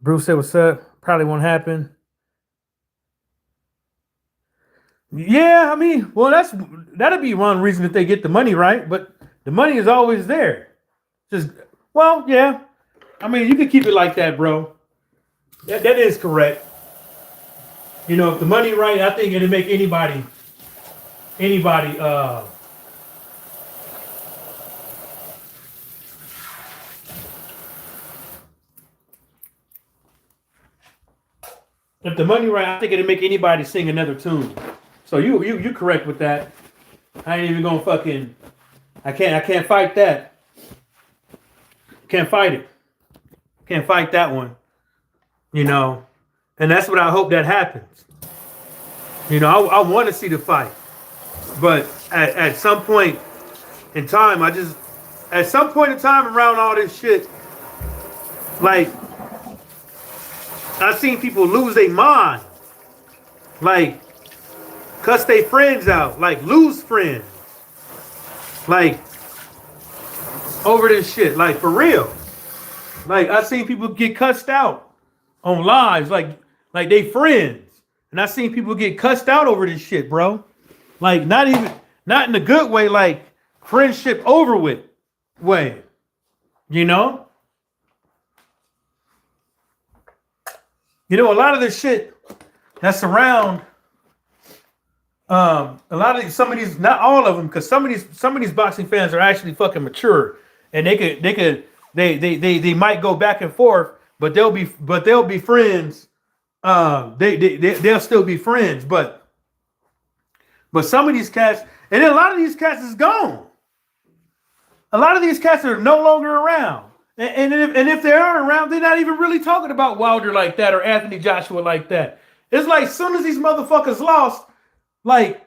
Bruce said, what's up? Probably won't happen. Yeah, I mean, well, that'll be one reason that they get the money, right? But the money is always there. Just, well, yeah. I mean, you can keep it like that, bro. That is correct. You know, if the money right, I think it'll make anybody if the money right, I think it'll make anybody sing another tune. So you correct with that. I ain't even gonna fucking. I can't fight that. Can't fight it. Can't fight that one. You know, and that's what I hope that happens. You know, I want to see the fight, but at some point in time, around all this shit, like I've seen people lose their mind. Like cuss their friends out, like lose friends, like over this shit, like for real. Like I seen people get cussed out on lives, like they friends, and I seen people get cussed out over this shit, bro. Like not in a good way, like friendship over with way, you know. You know, a lot of this shit that's around. A lot of some of these, not all of them, because some of these boxing fans are actually fucking mature, and they might go back and forth, but they'll be friends. They'll still be friends, but some of these cats, and then a lot of these cats is gone. A lot of these cats are no longer around, and if they are around, they're not even really talking about Wilder like that or Anthony Joshua like that. It's like as soon as these motherfuckers lost. Like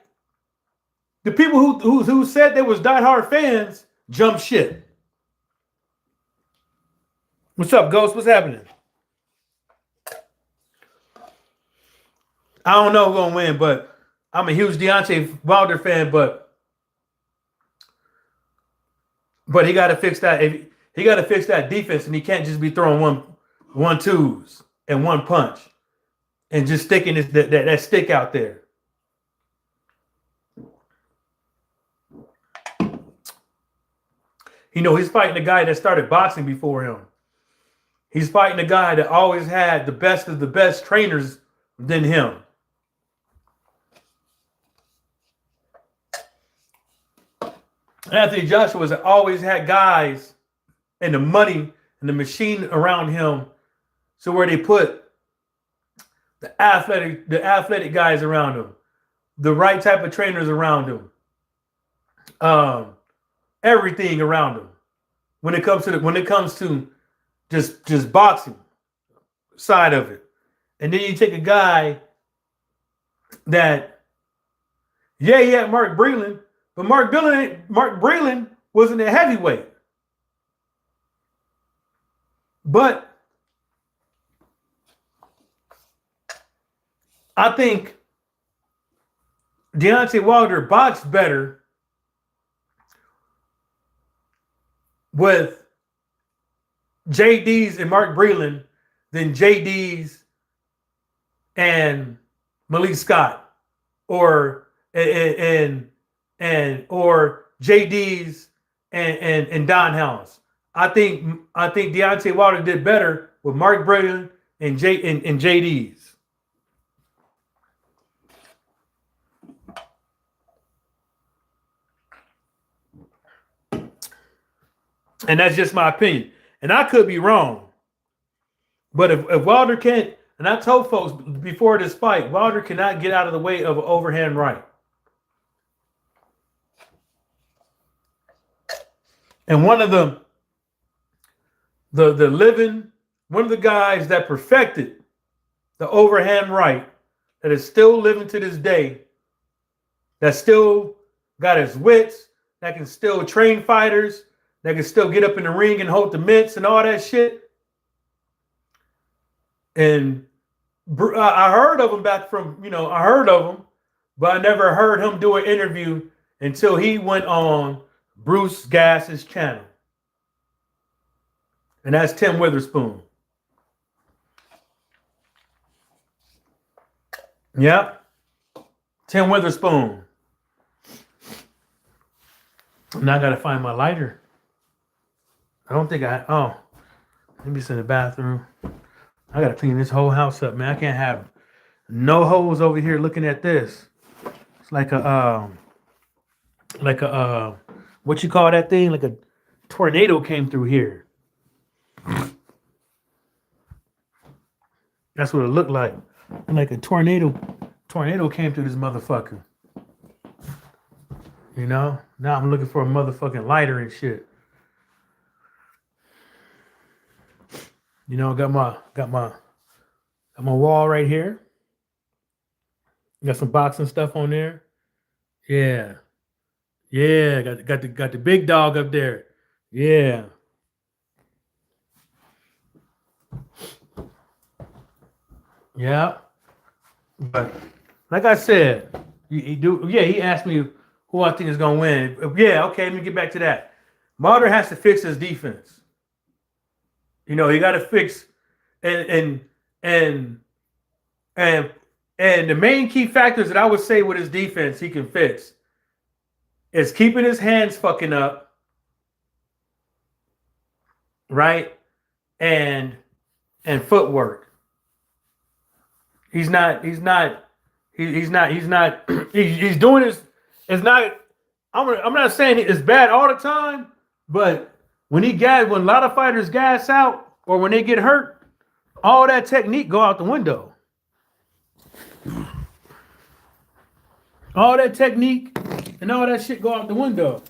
the people who said they was diehard fans jump shit. What's up, Ghost? What's happening? I don't know who's gonna win, but I'm a huge Deontay Wilder fan. But he got to fix that. He got to fix that defense, and he can't just be throwing one twos and one punch and just sticking that stick out there. You know, he's fighting a guy that started boxing before him. He's fighting a guy that always had the best of the best trainers than him. Anthony Joshua has always had guys and the money and the machine around him, so where they put the athletic guys around him, the right type of trainers around him. Everything around him when it comes to just boxing side of it. And then you take a guy that Mark Breland, but Mark Breland wasn't a heavyweight. But I think Deontay Wilder boxed better with JD's and Mark Breland than JD's and Malik Scott or JD's and Don House. I think Deontay Wilder did better with Mark Breland and JD's. And that's just my opinion. And I could be wrong. But if Wilder can't, and I told folks before this fight, Wilder cannot get out of the way of an overhand right. And one of the guys that perfected the overhand right, that is still living to this day, that still got his wits, that can still train fighters, that can still get up in the ring and hold the mitts and all that shit. And I heard of him I heard of him, but I never heard him do an interview until he went on Bruce Gass's channel. And that's Tim Witherspoon. Yep. Tim Witherspoon. Now I got to find my lighter. I don't think maybe it's in the bathroom. I got to clean this whole house up, man. I can't have no hoes over here looking at this. It's like a what you call that thing? Like a tornado came through here. That's what it looked like. Like a tornado came through this motherfucker. You know? Now I'm looking for a motherfucking lighter and shit. You know, got my wall right here. Got some boxing stuff on there. Yeah. Yeah, got the big dog up there. Yeah. Yeah. But like I said, He asked me who I think is gonna win. Yeah, okay, let me get back to that. Wilder has to fix his defense. He got to fix and and and and the main key factors that I would say with his defense he can fix is keeping his hands fucking up, right? And footwork. He's doing his. It's not. I'm not saying it's bad all the time, but when a lot of fighters gas out or when they get hurt, all that technique go out the window. All that technique and all that shit go out the window.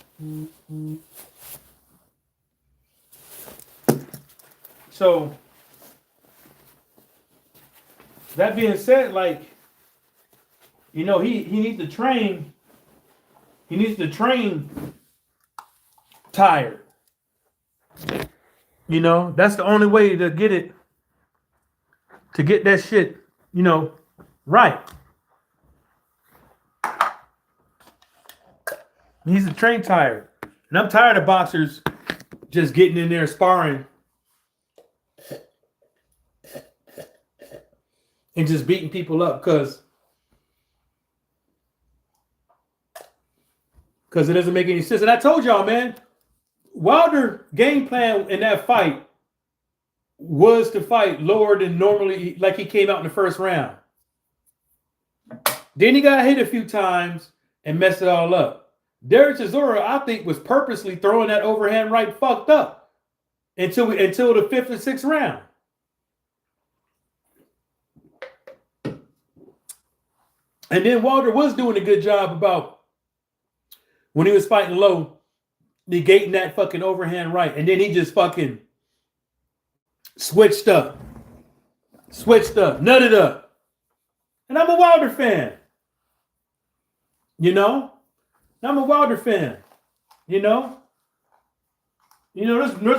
So that being said, like, he needs to train. He needs to train tired. That's the only way to get it. To get that shit, right. He needs to train tired. And I'm tired of boxers just getting in there sparring and just beating people up because it doesn't make any sense. And I told y'all, man, Wilder game plan in that fight was to fight lower than normally, like he came out in the first round. Then he got hit a few times and messed it all up. Derek Chisora, I think, was purposely throwing that overhand right fucked up until the fifth and sixth round. And then Wilder was doing a good job about when he was fighting low, negating that fucking overhand right. And then he just fucking switched up, nutted up. And I'm a Wilder fan. I'm a Wilder fan. There's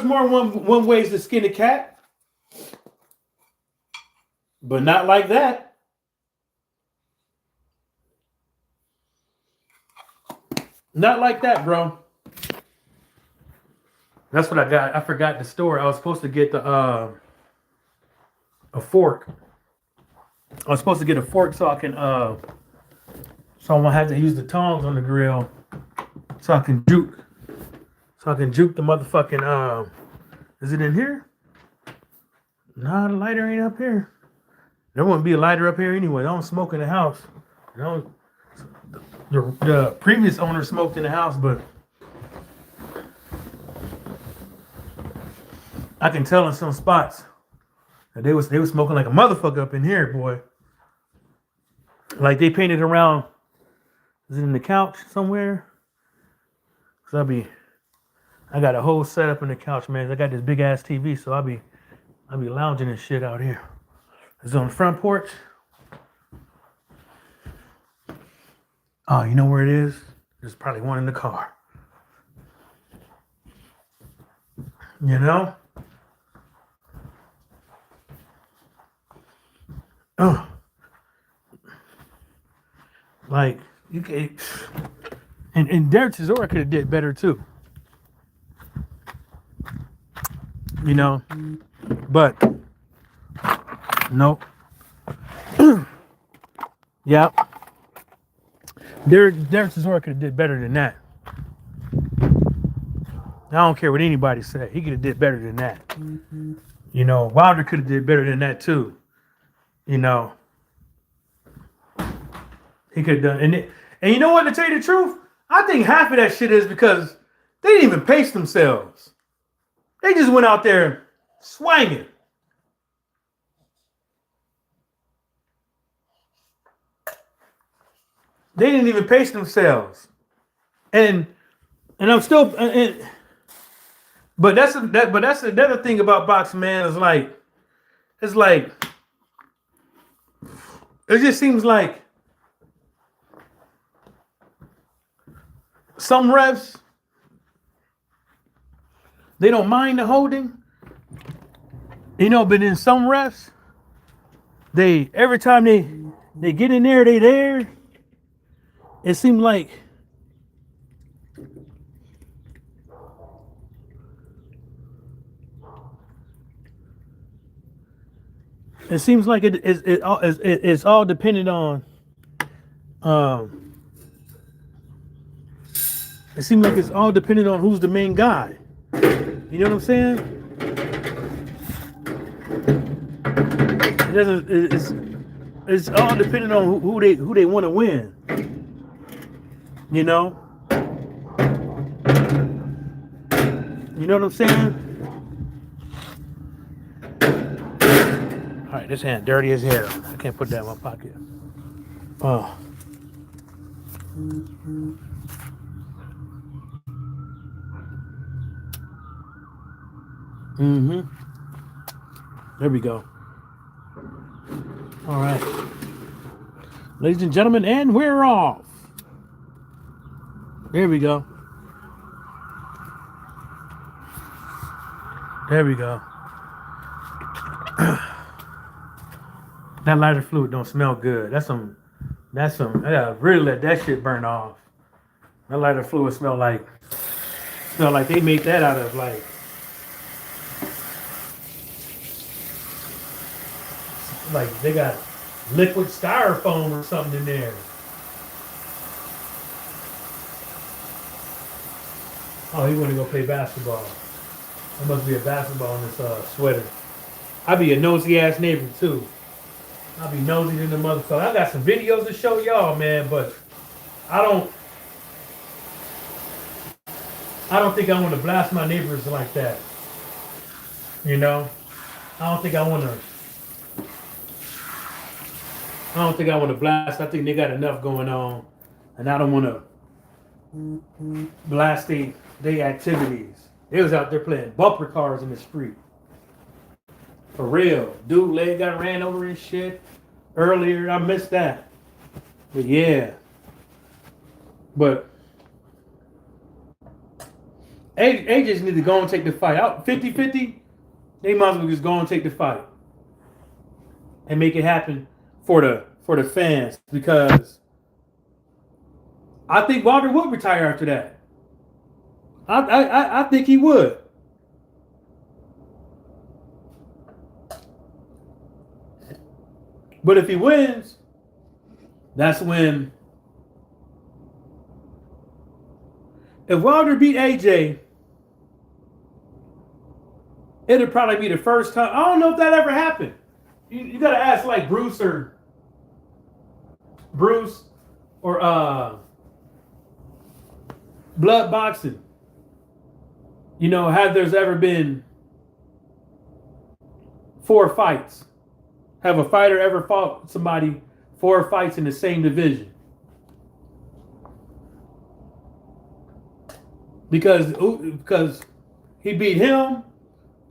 more one ways to skin a cat. But not like that. Not like that, bro. That's what I got. I forgot the store. I was supposed to get a fork. I was supposed to get a fork so I can so I'm gonna have to use the tongs on the grill so I can juke the motherfucking is it in here? Nah, the lighter ain't up here. There wouldn't be a lighter up here anyway. I don't smoke in the house. The previous owner smoked in the house, but I can tell in some spots that they was smoking like a motherfucker up in here, boy. Like they painted around. Is it in the couch somewhere? Cause I got a whole setup in the couch, man. I got this big ass TV, so I'll be lounging and shit out here. It's on the front porch. Oh, you know where it is? There's probably one in the car. Oh. Like, you can, and Derek Chisora could have did better too. But nope. Yeah. Derek Chisora could have did better than that. I don't care what anybody say. He could have did better than that. Wilder could have did better than that too. He could have done. And you know what? To tell you the truth, I think half of that shit is because they didn't even pace themselves. They just went out there swinging. They didn't even pace themselves, and I'm still. But that's another thing about boxing, man. It's like it just seems like some refs, they don't mind the holding, but in some refs, every time they get in there, they there. it seemed like it seems like it's all dependent on um it seems like it's all dependent on who's the main guy. You know what I'm saying? It doesn't it's all dependent on who they want to win. You know? You know what I'm saying? All right, this hand dirty as hell. I can't put that in my pocket. Oh. Mm-hmm. There we go. All right. Ladies and gentlemen, and we're off. There we go. There we go. That lighter fluid don't smell good. That's some, I gotta really let that shit burn off. That lighter fluid smell like they made that out of like they got liquid styrofoam or something in there. Oh, he want to go play basketball. There must be a basketball in this sweater. I be a nosy ass neighbor too. I'll be nosy than the motherfucker. I got some videos to show y'all, man, but I don't think I want to blast my neighbors like that. You know? I don't think I want to blast. I think they got enough going on, and I don't want to blast their activities. They was out there playing bumper cars in the street. For real. Dude, leg got ran over and shit earlier. I missed that. But yeah. But AJs need to go and take the fight. Out 50-50, they might as well just go and take the fight. And make it happen for the fans. Because I think Wilder would retire after that. I think he would. But if he wins, that's when. If Wilder beat AJ, it'll probably be the first time. I don't know if that ever happened. You got to ask like Bruce or blood boxing. You know, have there's ever been 4 fights? Have a fighter ever fought somebody 4 fights in the same division? Because he beat him,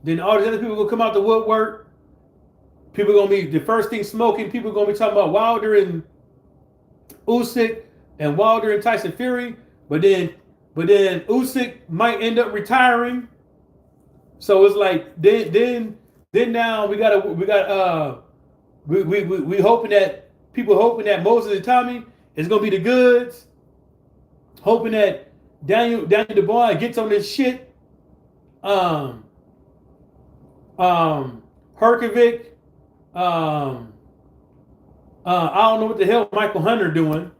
then all these other people will come out the woodwork. People gonna be the first thing smoking. People gonna be talking about Wilder and Usyk and Wilder and Tyson Fury. But then Usyk might end up retiring. So it's like then now we hoping that Moses and Tommy is gonna be the goods. Hoping that Daniel Dubois gets on this shit. Herkovic. I don't know what the hell Michael Hunter doing.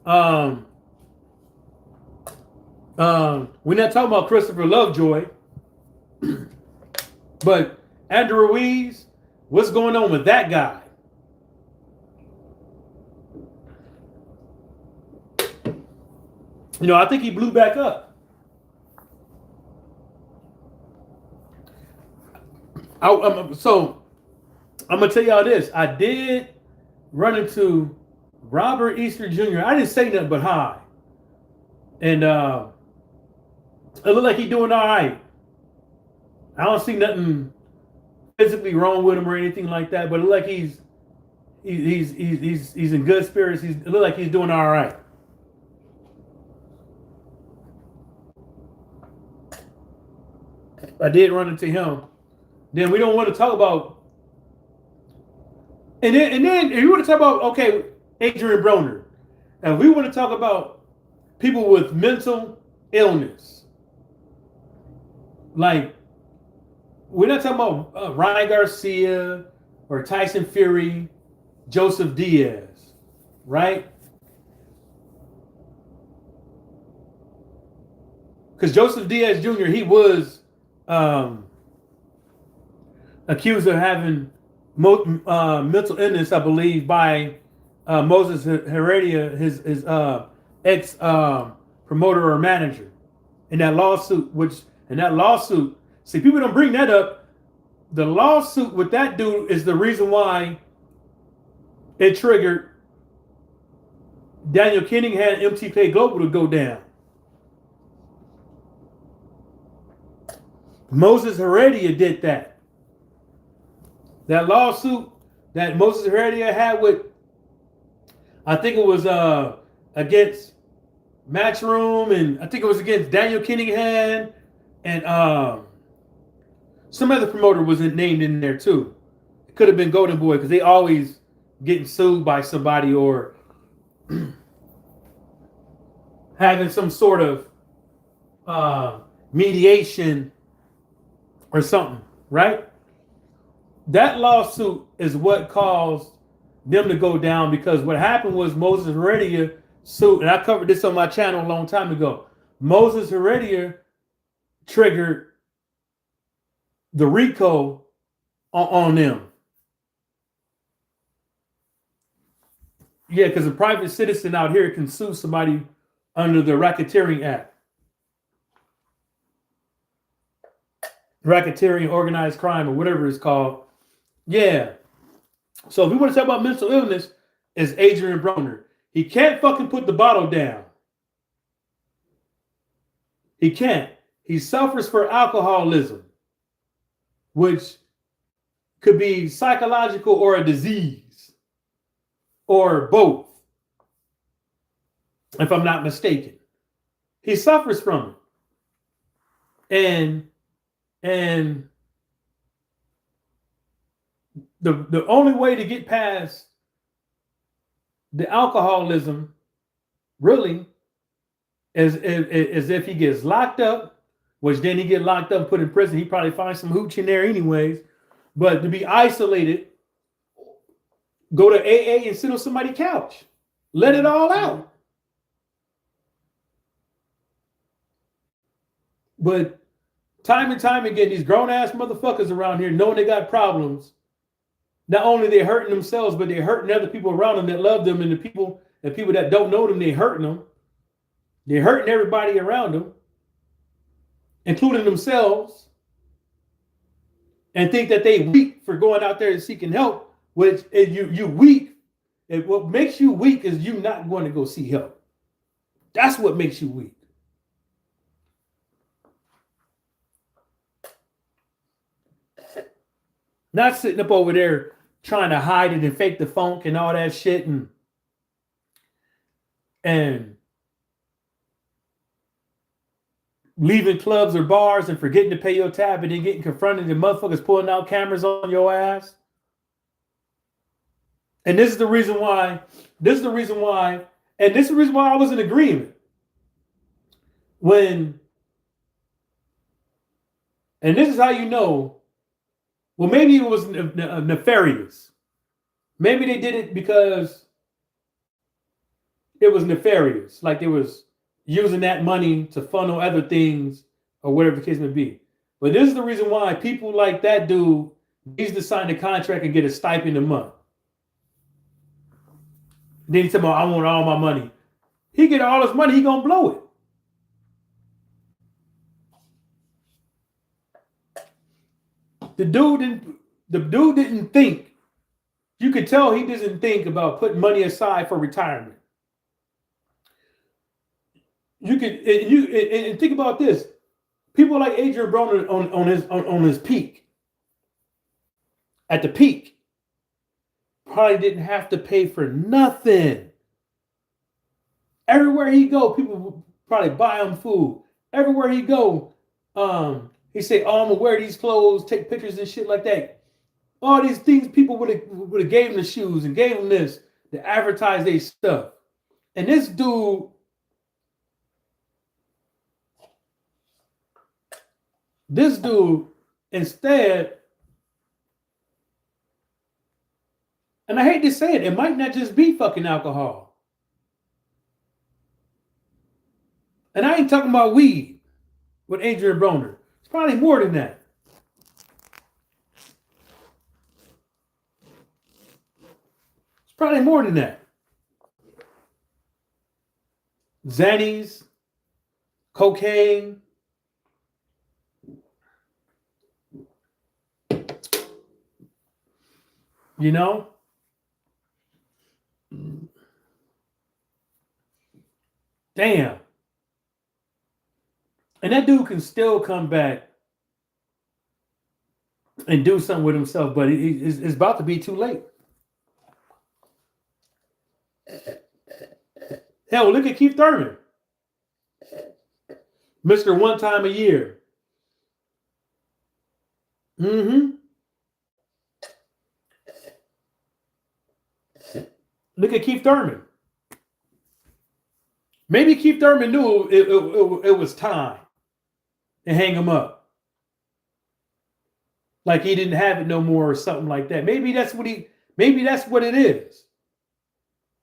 We're not talking about Christopher Lovejoy. But Andrew Ruiz, what's going on with that guy? You know, I think he blew back up. So I'm gonna tell y'all this. I did run into Robert Easter Jr. I didn't say nothing but hi. And it looked like he's doing all right. I don't see nothing physically wrong with him or anything like that, but it looked like he's in good spirits. It looked like he's doing all right. I did run into him. Then we don't want to talk about. And then if you want to talk about, okay, Adrian Broner. Now, if we want to talk about people with mental illness, like we're not talking about Ryan Garcia or Tyson Fury, Joseph Diaz, right? Because Joseph Diaz Jr., he was accused of having mental illness, I believe, by Moses Heredia, his ex promoter or manager, in that lawsuit. See, people don't bring that up. The lawsuit with that dude is the reason why it triggered Daniel Kinningham and MTK Global to go down. Moses Heredia did that. That lawsuit that Moses Heredia had with, I think it was against Matchroom, and I think it was against Daniel Kinningham, and some other promoter was named in there too. It could have been Golden Boy, because they always getting sued by somebody or having some sort of mediation or something, right? That lawsuit is what caused them to go down, because what happened was Moses Heredia sued, and I covered this on my channel a long time ago. Moses Heredia triggered the RICO on them. Yeah, because a private citizen out here can sue somebody under the Racketeering Act. Racketeering, organized crime, or whatever it's called. Yeah. So if we want to talk about mental illness, it's Adrian Broner. He can't fucking put the bottle down. He can't. He suffers for alcoholism, which could be psychological or a disease, or both, if I'm not mistaken. He suffers from it. And the only way to get past the alcoholism really is if he gets locked up, which then he get locked up and put in prison. He probably find some hooch in there anyways. But to be isolated, go to AA and sit on somebody's couch. Let it all out. But time and time again, these grown-ass motherfuckers around here, knowing they got problems, not only they're hurting themselves, but they're hurting other people around them that love them, and the people that don't know them, they're hurting them. They're hurting everybody around them, including themselves, and think that they weak for going out there and seeking help, which you weak. And what makes you weak is you not going to go see help. That's what makes you weak. Not sitting up over there trying to hide it and fake the funk and all that shit and leaving clubs or bars and forgetting to pay your tab and then getting confronted and motherfuckers pulling out cameras on your ass. And this is the reason why I was in agreement. And this is how you know. Well, maybe it was nefarious. Maybe they did it because it was nefarious. Like they was using that money to funnel other things or whatever the case may be. But this is the reason why people like that dude needs to sign the contract and get a stipend a month. Then he said, I want all my money. He get all his money, he gonna blow it. The dude didn't think. You could tell he doesn't think about putting money aside for retirement. You think about this. People like Adrian Broner on his peak, at the peak, probably didn't have to pay for nothing. Everywhere he go, people would probably buy him food. Everywhere he go, he say, "Oh, I'm gonna wear these clothes, take pictures and shit like that." All these things, people would have gave him the shoes and gave him this to advertise their stuff. And this dude, instead, and I hate to say it might not just be fucking alcohol. And I ain't talking about weed with Adrian Broner. It's probably more than that. It's probably more than that. Xannies, cocaine. You know? Damn. And that dude can still come back and do something with himself, but it's about to be too late. Hell, look at Keith Thurman. Mr. One Time a Year. Mm-hmm. Look at Keith Thurman. Maybe Keith Thurman knew it was time to hang him up. Like he didn't have it no more or something like that. Maybe that's what it is.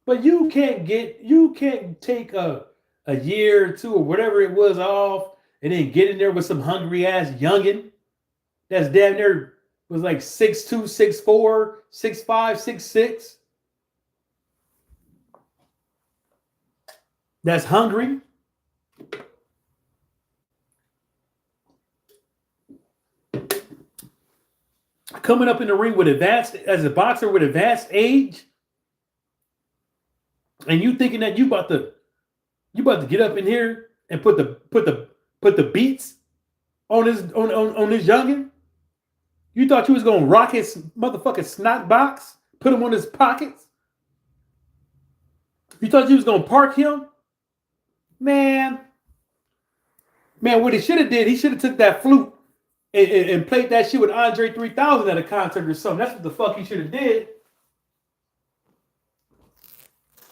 But you can't take a year or two or whatever it was off and then get in there with some hungry ass youngin that's damn near was like 6'2", 6'4", 6'5", 6'6". That's hungry. Coming up in the ring with as a boxer with advanced age, and you thinking that you about to get up in here and put the beats on this youngin? You thought you was gonna rock his motherfucking snot box, put him on his pockets? You thought you was gonna park him? Man, what he should have did, he should have took that flute and played that shit with Andre 3000 at a concert or something. That's what the fuck he should have did.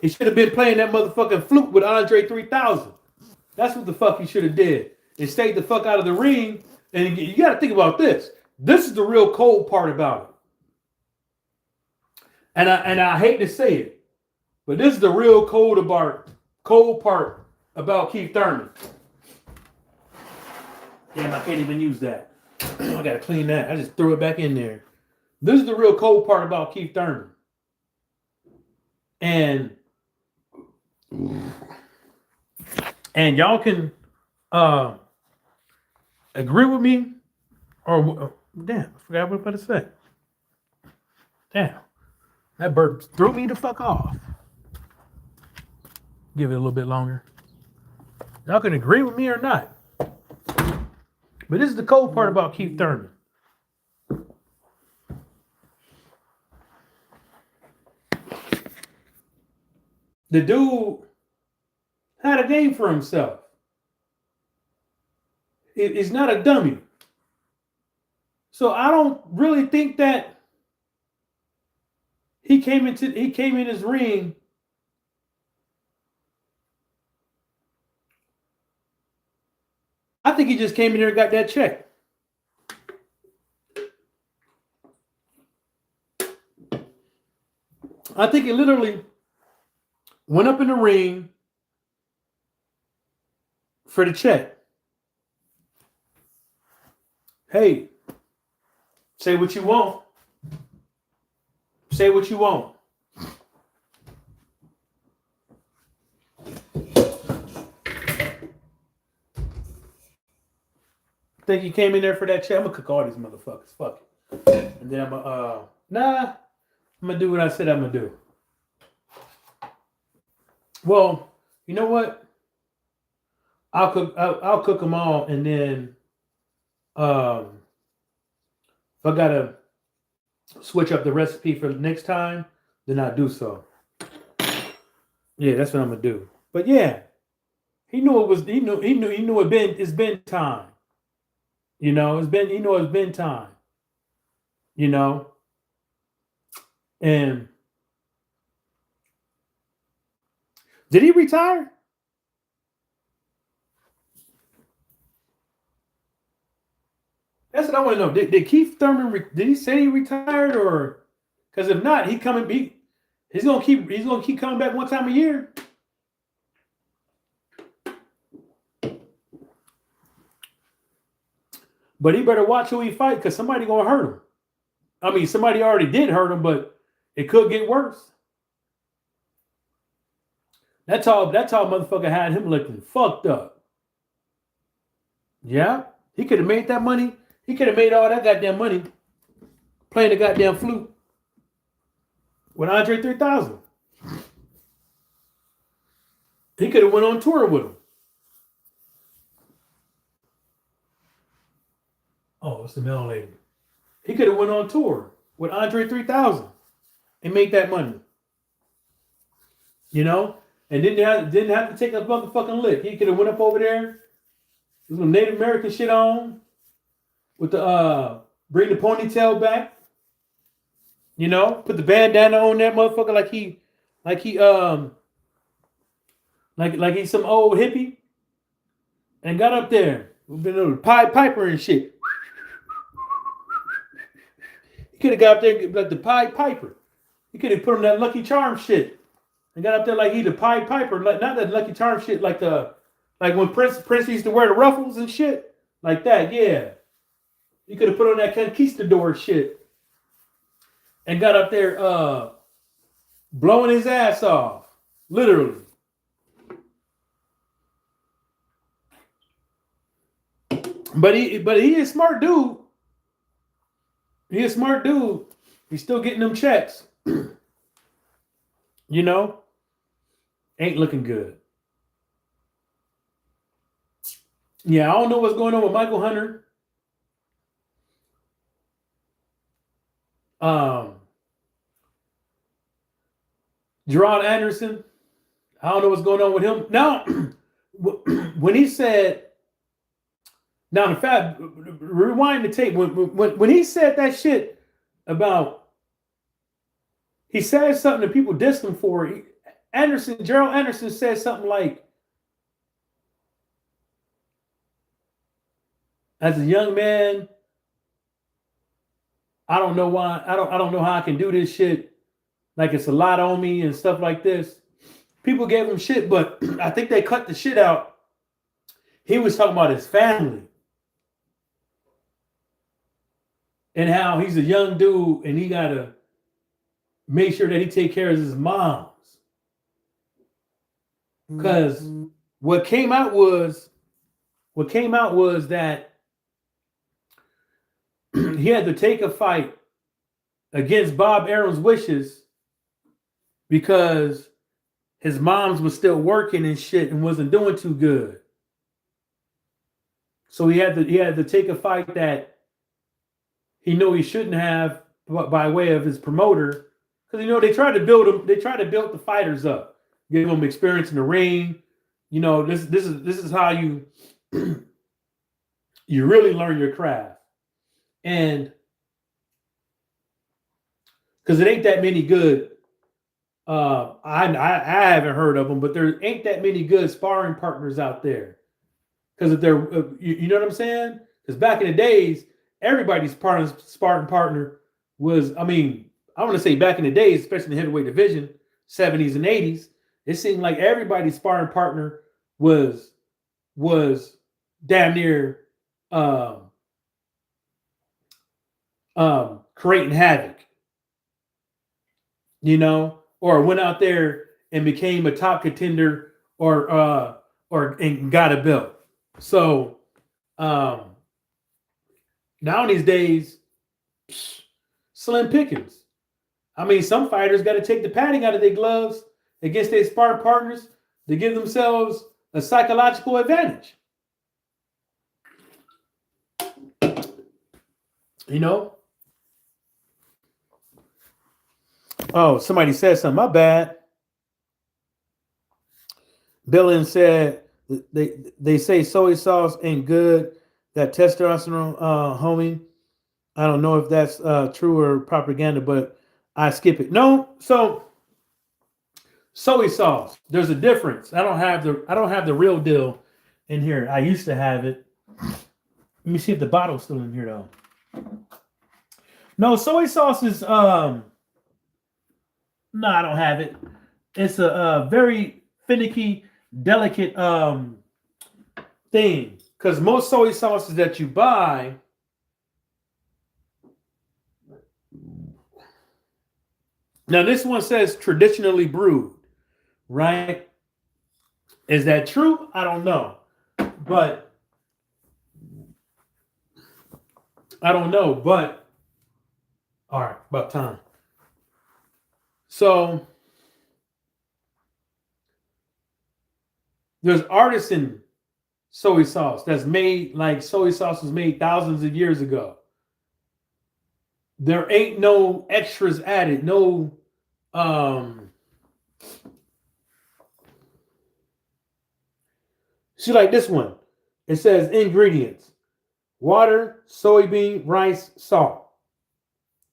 He should have been playing that motherfucking flute with Andre 3000. That's what the fuck he should have did. And stayed the fuck out of the ring. And you got to think about this. This is the real cold part about it. And I hate to say it, but this is the real cold part about Keith Thurman. Damn, I can't even use that. I gotta clean that. I just threw it back in there. This is the real cold part about Keith Thurman. And y'all can agree with me or damn, I forgot what I was about to say. Damn. That bird threw me the fuck off. Give it a little bit longer. Y'all can agree with me or not. But this is the cold part about Keith Thurman. The dude had a name for himself. He's not a dummy. So I don't really think that he came in his ring I think he just came in here and got that check. I think he literally went up in the ring for the check. Hey, say what you want. Say what you want. Think he came in there for that check? I'm gonna cook all these motherfuckers. Fuck it. And then I'm gonna do what I said I'm gonna do. Well, you know what? I'll cook them all, and then if I gotta switch up the recipe for the next time, then I'll do so. Yeah, that's what I'm gonna do. But yeah, he knew it was. He knew it's been time. You know, it's been time. You know, and Did he retire? That's what I want to know. Did Keith Thurman? Did he say he retired, or because if not, he's gonna keep coming back one time a year. But he better watch who he fight, because somebody gonna hurt him. I mean, somebody already did hurt him, but it could get worse. That's all motherfucker had him looking fucked up. Yeah, he could have made that money. He could have made all that goddamn money playing the goddamn flute with Andre 3000. He could have went on tour with him. Oh, it's the mail lady. He could have went on tour with Andre 3000 and made that money. You know? And didn't have to take a motherfucking lick. He could have went up over there with some Native American shit on, with the bring the ponytail back. You know, put the bandana on that motherfucker like he's some old hippie, and got up there with the Pied Piper and shit. He could have got up there like the Pied Piper. He could have put on that Lucky Charm shit. And got up there like he the Pied Piper, like not that Lucky Charm shit, like when Prince used to wear the ruffles and shit, like that. Yeah, he could have put on that conquistador shit, and got up there blowing his ass off, literally. But he is a smart dude. He is a smart dude. He's still getting them checks. You know, ain't looking good. Yeah, I don't know what's going on with Michael Hunter. Gerard Anderson, I don't know what's going on with him. Now, when he said, now in fact, rewind the tape. When he said that shit about, he said something that people dissed him for. Gerald Anderson said something like, as a young man, I don't know why, I don't know how I can do this shit. Like it's a lot on me and stuff like this. People gave him shit, but I think they cut the shit out. He was talking about his family. And how he's a young dude and he gotta make sure that he take care of his moms. Because what came out was that he had to take a fight against Bob Arum's wishes because his moms was still working and shit and wasn't doing too good. So he had to take a fight that he knew he shouldn't have by way of his promoter. Because, you know, they try to build the fighters up, give them experience in the ring. You know, this is how you you really learn your craft. And because it ain't that many good, I haven't heard of them, but there ain't that many good sparring partners out there. Because if they're, you know what I'm saying? Because back in the days, everybody's sparring partner was, I mean, I want to say back in the days, especially in the heavyweight division, 70s and 80s, it seemed like everybody's sparring partner was damn near creating havoc, you know, or went out there and became a top contender or and got a belt. So now these days, slim pickings. I mean, some fighters got to take the padding out of their gloves against their sparring partners to give themselves a psychological advantage. You know? Oh, somebody said something. My bad. Billin said they say soy sauce ain't good. That testosterone, homie. I don't know if that's true or propaganda, but I skip it. No, so soy sauce. There's a difference. I don't have the real deal in here. I used to have it. Let me see if the bottle's still in here though. No, soy sauce is no, I don't have it. It's a very finicky, delicate thing. Because most soy sauces that you buy, now this one says traditionally brewed, right? Is that true? I don't know. But all right, about time. So there's artisan soy sauce that's made like soy sauce was made thousands of years ago. There ain't no extras added, no see, like this one, it says ingredients: water, soybean, rice, salt.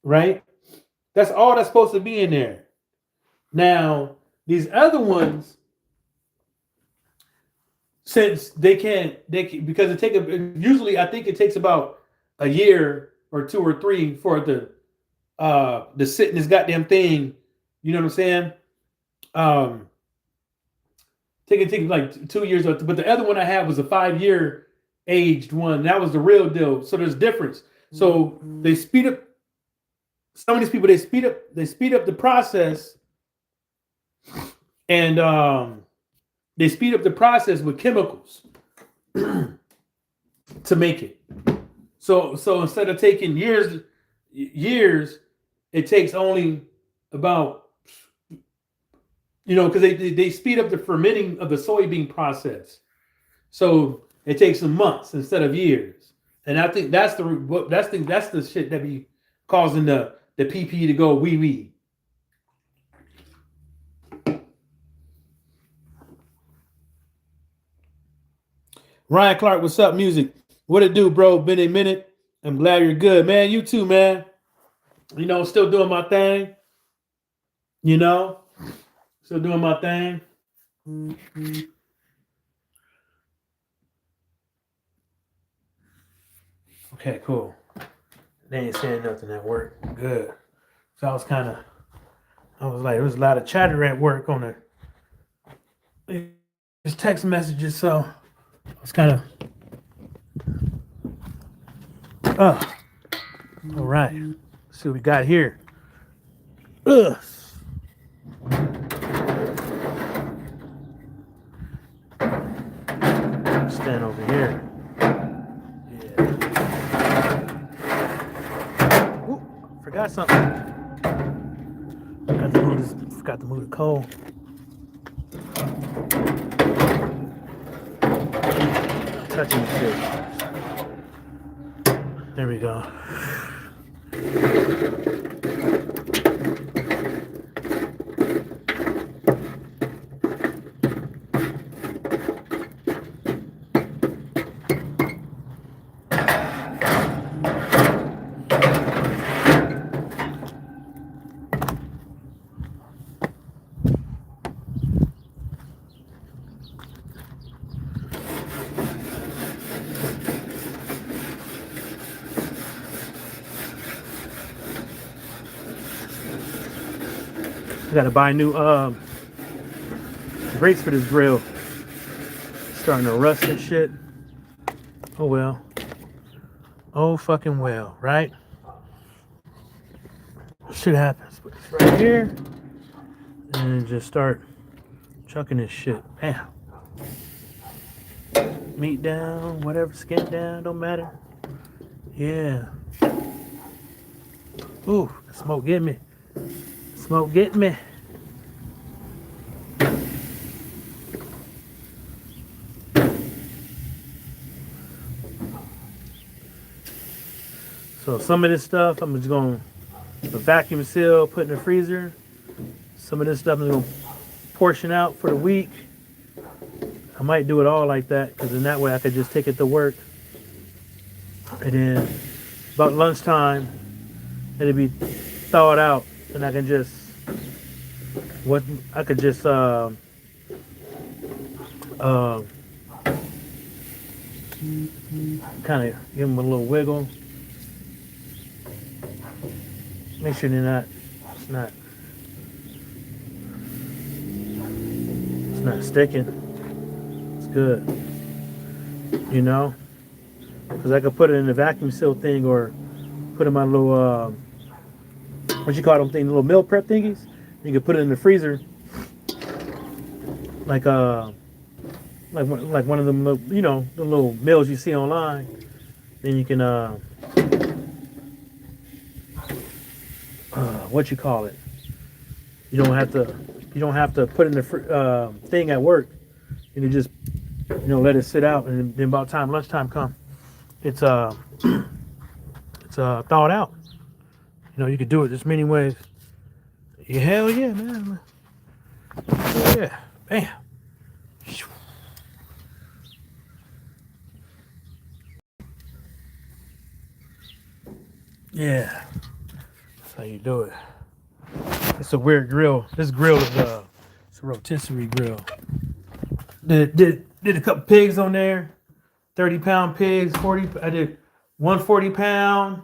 Right? That's all that's supposed to be in there. Now, these other ones, since they can because usually I think it takes about a year or 2 or 3 for it to sit in this goddamn thing. You know what I'm saying? Take like 2 years, but the other one I had was a 5-year aged one. That was the real deal. So there's difference. So they speed up. Some of these people they speed up the process, and they speed up the process with chemicals to make it. So instead of taking years, it takes only about, because they speed up the fermenting of the soybean process. So it takes some months instead of years. And I think that's the shit that be causing the PP to go wee wee. Ryan Clark, what's up, music? What it do, bro? Been a minute. I'm glad you're good, man. You too, man. Still doing my thing. Still doing my thing. Okay, cool. They ain't saying nothing at work. Good. So I was like, there was a lot of chatter at work on his text messages. So I was kind of, all right. Let's see what we got here. Ugh. Stand over here. Forgot something. Forgot to move the coal. Touching the shit. There we go. Gotta buy new brakes for this grill. Starting to rust and shit. Oh well. Oh fucking well, right? Shit happens. Put this right here. And just start chucking this shit. Bam. Meat down, whatever, skin down, don't matter. Yeah. Ooh, the smoke get me. Smoke get me. So some of this stuff I'm just going to vacuum seal, put in the freezer. Some of this stuff I'm going to portion out for the week. I might do it all like that because in that way I could just take it to work. And then about lunchtime, it'll be thawed out and I can just what I could just kind of give them a little wiggle. Make sure it's not sticking. It's good, you know, because I could put it in the vacuum seal thing or put in my little what you call them things, little meal prep thingies. You could put it in the freezer, like like one of them, you know, the little meals you see online. Then you can what you call it. You don't have to put in the thing at work. You can just let it sit out, and then about time lunchtime come, it's thawed out. You could do it this many ways. Yeah, hell yeah, man. Hell yeah, bam. Yeah, that's how you do it. It's a weird grill. This grill is it's a rotisserie grill. Did a couple pigs on there, 30-pound pigs, 40. I did 140-pound,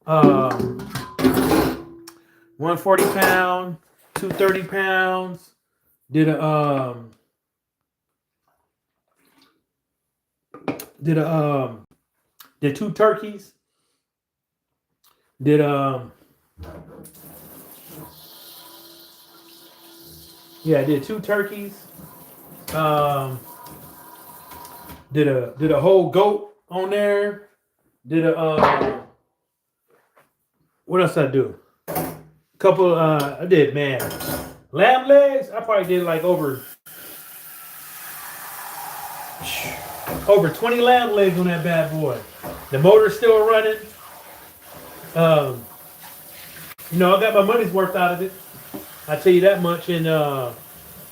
140-pound, 230 pounds. Did two turkeys. Did I did two turkeys. Did a whole goat on there. Did a what else I do? Couple I did, man. Lamb legs, I probably did like over 20 lamb legs on that bad boy. The motor's still running. I got my money's worth out of it. I tell you that much. And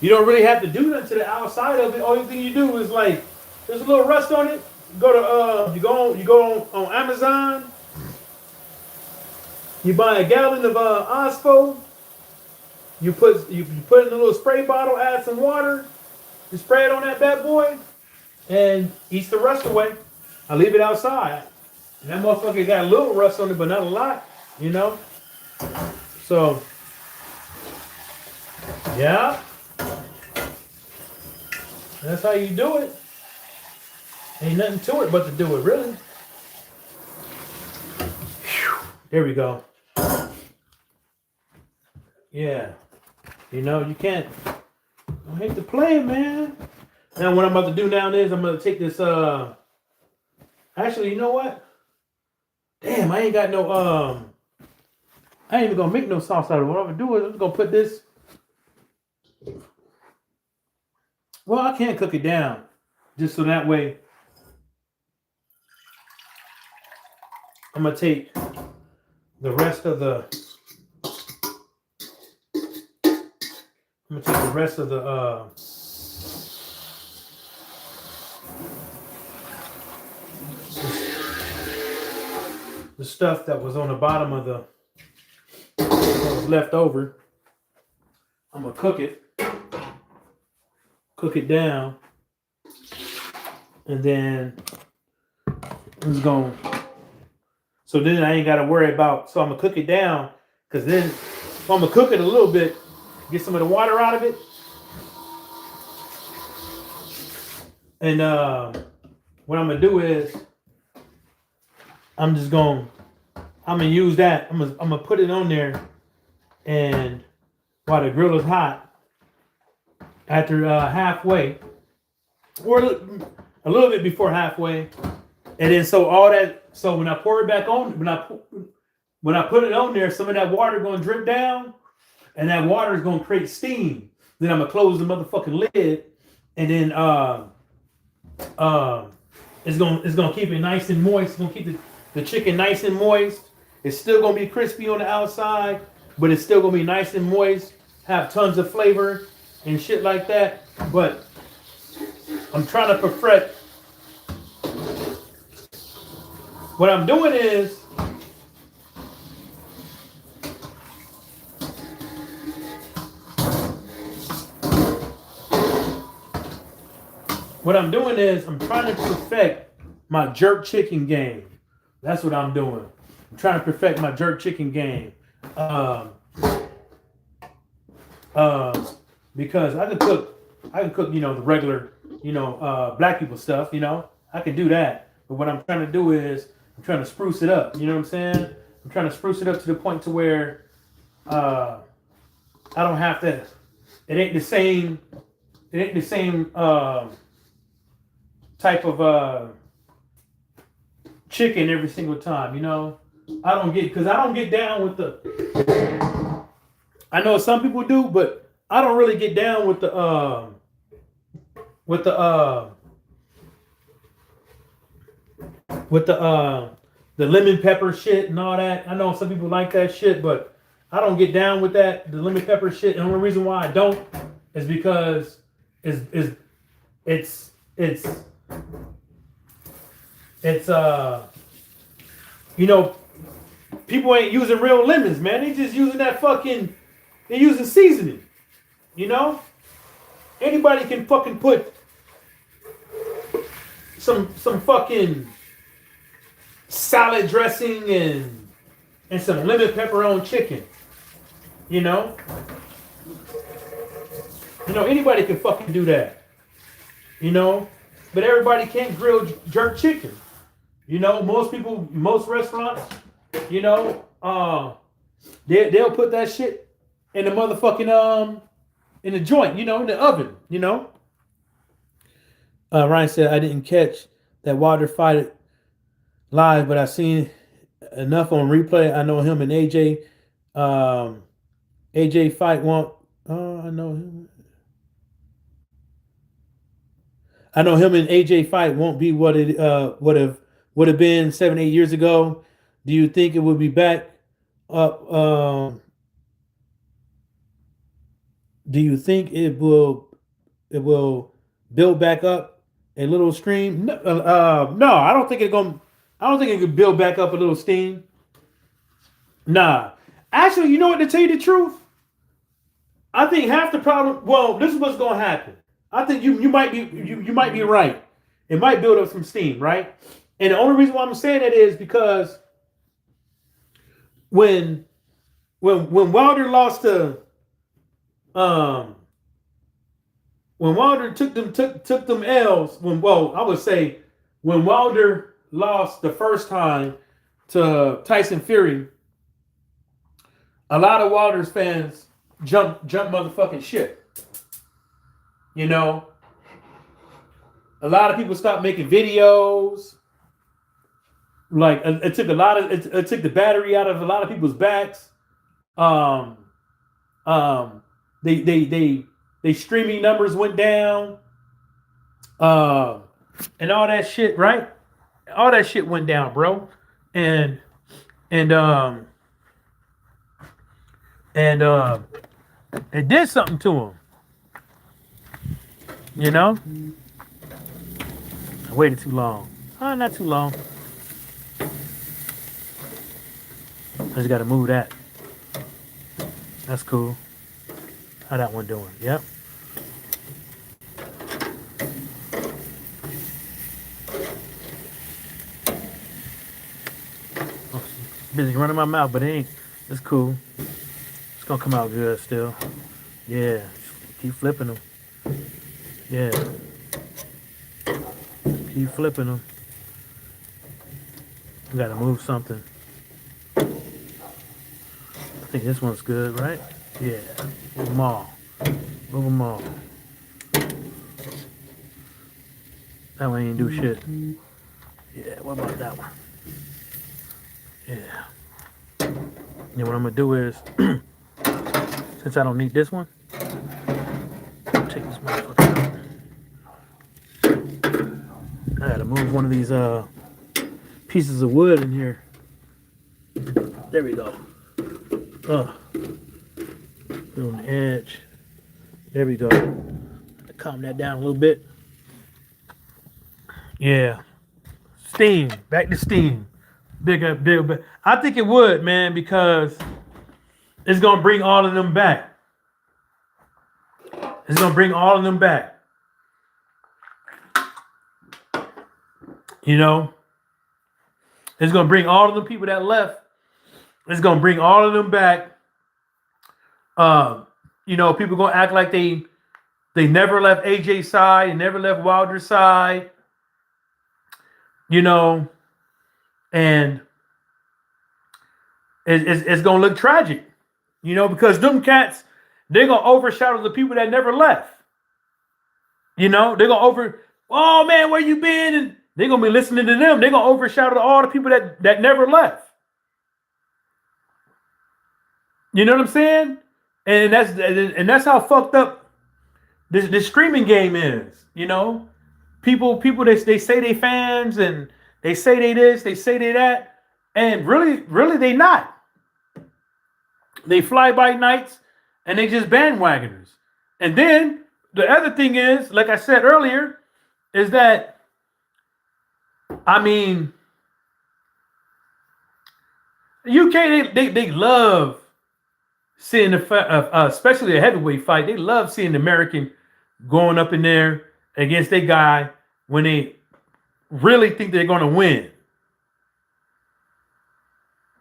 you don't really have to do nothing to the outside of it. Only thing you do is like there's a little rust on it. You go on Amazon. You buy a gallon of Ospo. You put it in a little spray bottle. Add some water. You spray it on that bad boy, and eats the rust away. I leave it outside. And that motherfucker got a little rust on it, but not a lot. So yeah, that's how you do it. Ain't nothing to it but to do it, really. Whew. There we go. Yeah. You can't. I hate to play it, man. Now what I'm about to do now is I'm going to take this, actually, you know what? Damn, I ain't got no, I ain't even going to make no sauce out of it. What I'm going to do is I'm just going to put this. Well, I can't cook it down. Just so that way I'm going to take the rest of the the stuff that was on the bottom of that was left over. I'm going to cook it down, and then I'm just going so then I ain't got to worry about, so I'm going to cook it down, because then I'm going to cook it a little bit, get some of the water out of it, and what I'm going to do is I'm going to use that, I'm going to put it on there, and while the grill is hot, after halfway, or a little bit before halfway, and then so when I pour it back on, when I put it on there, some of that water going to drip down, and that water is going to create steam. Then I'm going to close the motherfucking lid, and then it's going to keep it nice and moist. It's going to keep the chicken nice and moist. It's still going to be crispy on the outside, but it's still going to be nice and moist, have tons of flavor and shit like that. But I'm trying to perfect. What I'm doing is what I'm doing is I'm trying to perfect my jerk chicken game. That's what I'm doing. I'm trying to perfect my jerk chicken game. Because I can cook, you know, the regular, you know, black people stuff, you know. I can do that. But what I'm trying to do is I'm trying to spruce it up. You know what I'm saying? I'm trying to spruce it up to the point to where I don't have to. It ain't the same. It ain't the same type of chicken every single time. You know, I don't get down with the. I know some people do, but I don't really get down with the the lemon pepper shit and all that. I know some people like that shit, but I don't get down with that, the lemon pepper shit. And the only reason why I don't is because it's you know, people ain't using real lemons, man. They just using they're using seasoning. You know? Anybody can fucking put some fucking salad dressing and some lemon pepper on chicken. You know? You know, anybody can fucking do that. You know? But everybody can't grill jerk chicken. You know, most restaurants, you know, they'll put that shit in the motherfucking in the joint, you know, in the oven, you know. Ryan said I didn't catch that Wilder fight live, but I seen enough on replay. I know him and AJ. AJ fight won't. I know him. I know him and AJ fight won't be what it would have been 7-8 years ago. Do you think it will be back up? Do you think it will build back up a little stream? No, I don't think I don't think it could build back up a little steam. Nah, actually, you know what? To tell you the truth, I think half the problem. Well, this is what's going to happen. I think you might be right. It might build up some steam, right? And the only reason why I'm saying that is because when Wilder lost to when Wilder took them L's, I would say when Wilder lost the first time to Tyson Fury, a lot of Wilder's fans jump motherfucking shit. You know, a lot of people stopped making videos. Like it took it took the battery out of a lot of people's backs. They streaming numbers went down. And all that shit, right? All that shit went down, bro. And it did something to him. You know? I waited too long. Not too long. I just got to move that. That's cool. How that one doing? Yep. Oh, busy running my mouth, but it ain't. It's cool. It's gonna come out good still. Yeah. Keep flipping them. Yeah. Keep flipping them. You gotta move something. I think this one's good, right? Yeah. Move them all. Move them all. That one ain't do shit. Yeah, what about that one? Yeah. And what I'm gonna do is, since I don't need this one, take this motherfucker out. I gotta move one of these pieces of wood in here. There we go. Put on the edge. There we go. Calm that down a little bit. Yeah. Steam. Back to steam. Bigger. I think it would, man, because it's gonna bring all of them back. It's gonna bring all of them back. You know, it's gonna bring all of the people that left. It's gonna bring all of them back. You know, people gonna act like they never left AJ's side and never left Wilder's side. You know, and it's gonna look tragic. You know, because them cats, they're gonna overshadow the people that never left. You know, they're gonna oh man, where you been? And they're gonna be listening to them. They're gonna overshadow all the people that never left. You know what I'm saying? And that's how fucked up this streaming game is. You know, people they say they fans and they say they this, they say they that, and really they not. They fly by nights and they just bandwagoners. And then the other thing is, like I said earlier, is that I mean, UK they love seeing especially a heavyweight fight. They love seeing the American going up in there against a guy when they really think they're going to win.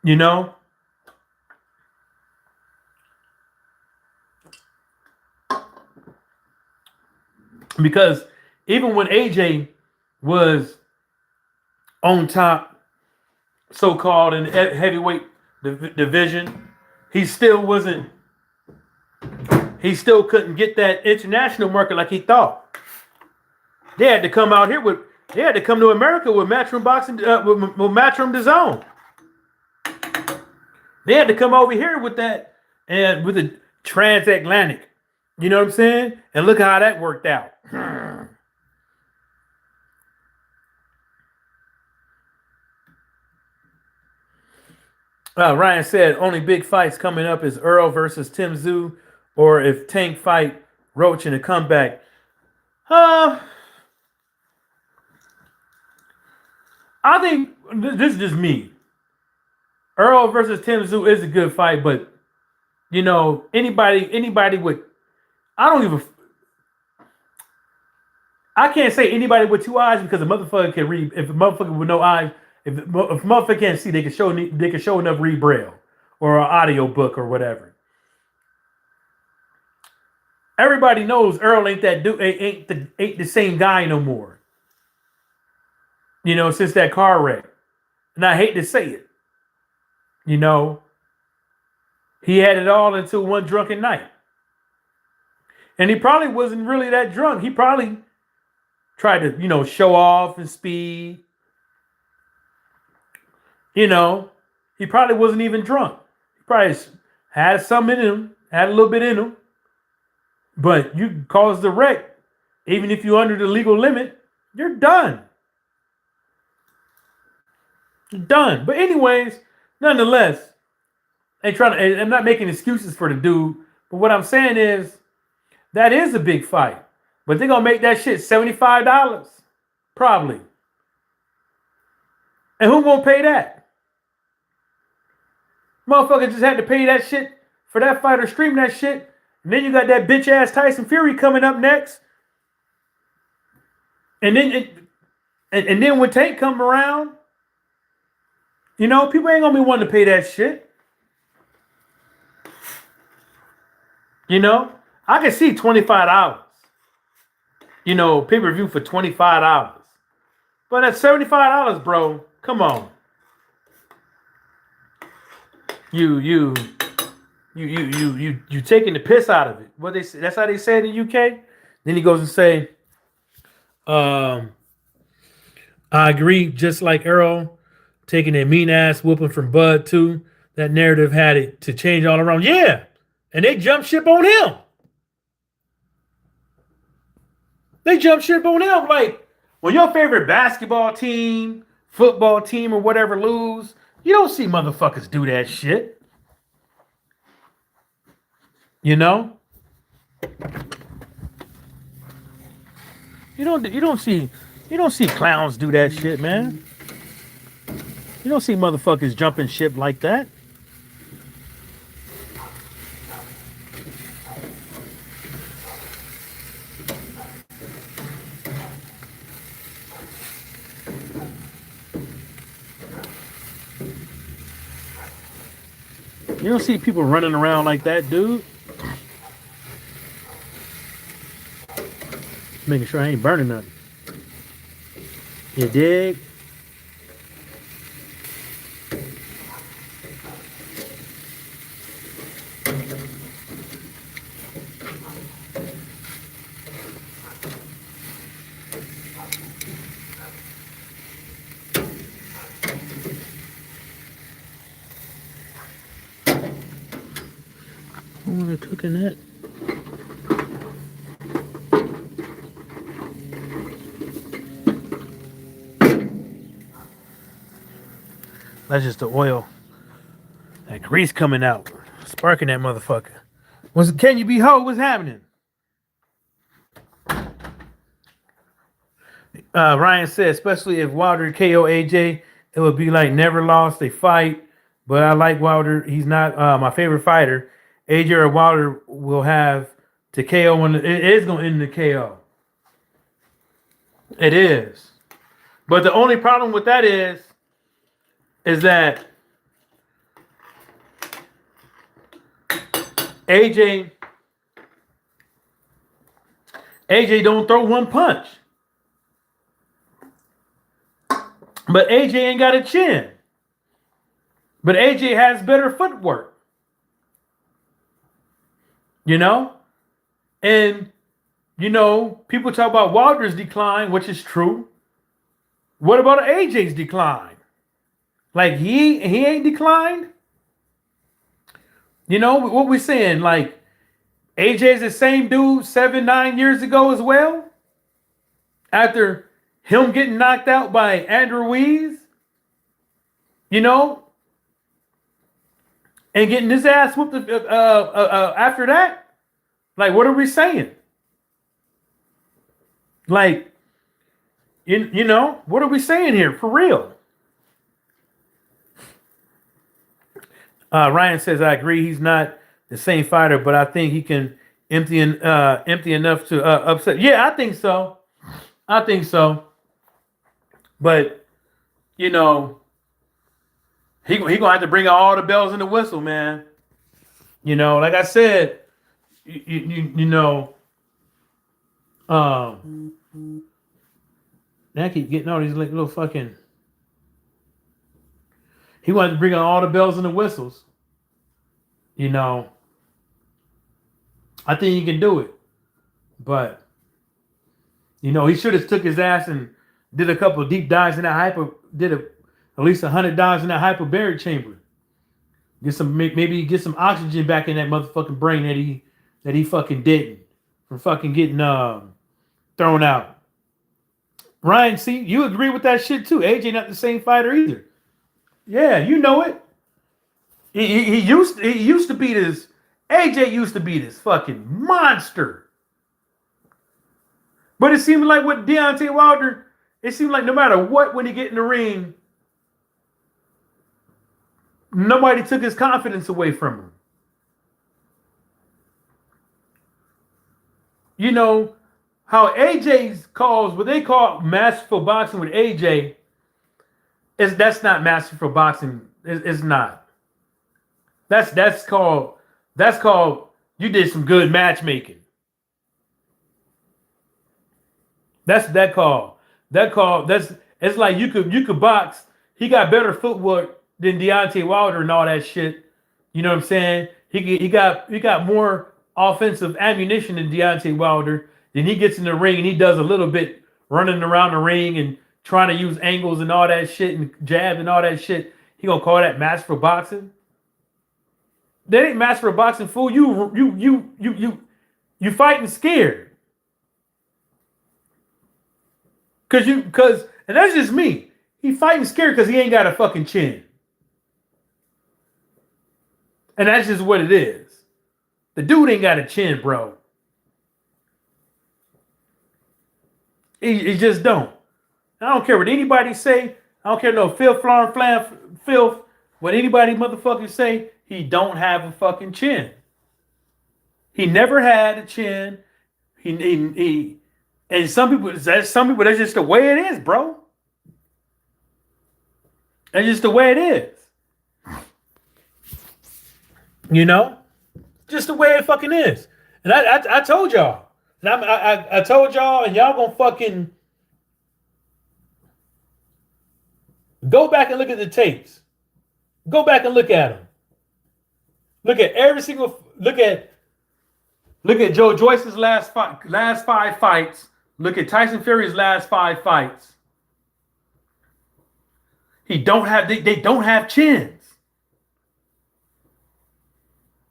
You know? Because even when AJ was on top, so-called in heavyweight division, he still couldn't get that international market like he thought. They had to come out here they had to come to America with Matchroom Boxing, with Matchroom DAZN. They had to come over here with that and with the transatlantic. You know what I'm saying? And look how that worked out. Ryan said only big fights coming up is Earl versus Tim Tszyu, or if Tank fight Roach in a comeback. I think this is just me. Earl versus Tim Tszyu is a good fight, but you know, anybody with I can't say anybody with two eyes because a motherfucker can read. If a motherfucker with no eyes, if a motherfucker can't see, they can show enough read Braille or an audio book or whatever. Everybody knows Earl ain't that dude, ain't the same guy no more. You know, since that car wreck. And I hate to say it. You know, he had it all until one drunken night. And he probably wasn't really that drunk. He probably tried to, you know, show off and speed. You know, he probably wasn't even drunk. He probably had some in him, had a little bit in him. But you cause the wreck, even if you're under the legal limit, you're done. You're done. But anyways, nonetheless, I'm not making excuses for the dude, but what I'm saying is that is a big fight. But they're going to make that shit $75. Probably. And who going to pay that? Motherfucker just had to pay that shit for that fight or stream that shit. And then you got that bitch ass Tyson Fury coming up next. And then when Tank come around, you know, people ain't going to be wanting to pay that shit. You know, I can see $25. You know, pay-per-view for $25. But at $75, bro, come on. You taking the piss out of it. What they say, that's how they say it in UK. Then he goes and say, I agree, just like Earl taking a mean ass whooping from Bud too. That narrative had it to change all around. Yeah. And they jump ship on him. They jump ship on him. Like, when your favorite basketball team, football team, or whatever lose, you don't see motherfuckers do that shit. You know? You don't see clowns do that shit, man. You don't see motherfuckers jumping ship like that. You don't see people running around like that, dude. Making sure I ain't burning nothing. You dig? I want to cook in that. That's just the oil. That grease coming out. Sparking that motherfucker. Can you be ho? What's happening? Ryan said, especially if Wilder KO AJ, it would be like never lost a fight. But I like Wilder. He's not my favorite fighter. AJ or Wilder will have to KO when it is going to end the KO. It is. But the only problem with that is that AJ don't throw one punch. But AJ ain't got a chin. But AJ has better footwork. You know? And, you know, people talk about Wilder's decline, which is true. What about AJ's decline? Like, he ain't declined? You know, what we saying? Like, AJ's the same dude 7-9 years ago as well? After him getting knocked out by Andrew Ruiz? You know? And getting his ass whooped after that? Like, what are we saying? Like, you know, what are we saying here? For real. Ryan says, I agree. He's not the same fighter, but I think he can empty enough to upset. Yeah, I think so. But, you know, he going to have to bring out all the bells and the whistle, man. You know, like I said, you know, I keep getting all these little fucking. He wanted to bring out all the bells and the whistles. You know, I think he can do it, but you know, he should have took his ass and did a couple of deep dives in that at least 100 dives in that hyperbaric chamber. Maybe get some oxygen back in that motherfucking brain that he fucking didn't from fucking getting thrown out. Ryan, see, you agree with that shit too. AJ not the same fighter either. Yeah, you know it. He used to be this. AJ used to be this fucking monster. But it seemed like with Deontay Wilder, it seemed like no matter what, when he get in the ring, nobody took his confidence away from him. You know how AJ's calls, what they call masterful boxing with AJ, that's not masterful boxing. It's not. That's called you did some good matchmaking. That's it's like you could box. He got better footwork than Deontay Wilder and all that shit. You know what I'm saying? He got more offensive ammunition than Deontay Wilder. Then he gets in the ring and he does a little bit running around the ring and trying to use angles and all that shit and jab and all that shit. He gonna call that masterful boxing? That ain't masterful boxing, fool. You fighting scared. And that's just me. He fighting scared because he ain't got a fucking chin. And that's just what it is. The dude ain't got a chin, bro. He just don't. I don't care what anybody say. I don't care no filth, what anybody motherfucking say. He don't have a fucking chin. He never had a chin. And some people, that's just the way it is, bro. That's just the way it is. You know, just the way it fucking is. And I told y'all, and I told y'all, and y'all gonna fucking go back and look at the tapes. Go back and look at them. Look at every single. Look at Joe Joyce's last 5 fights. Look at Tyson Fury's last 5 fights. They don't have chins.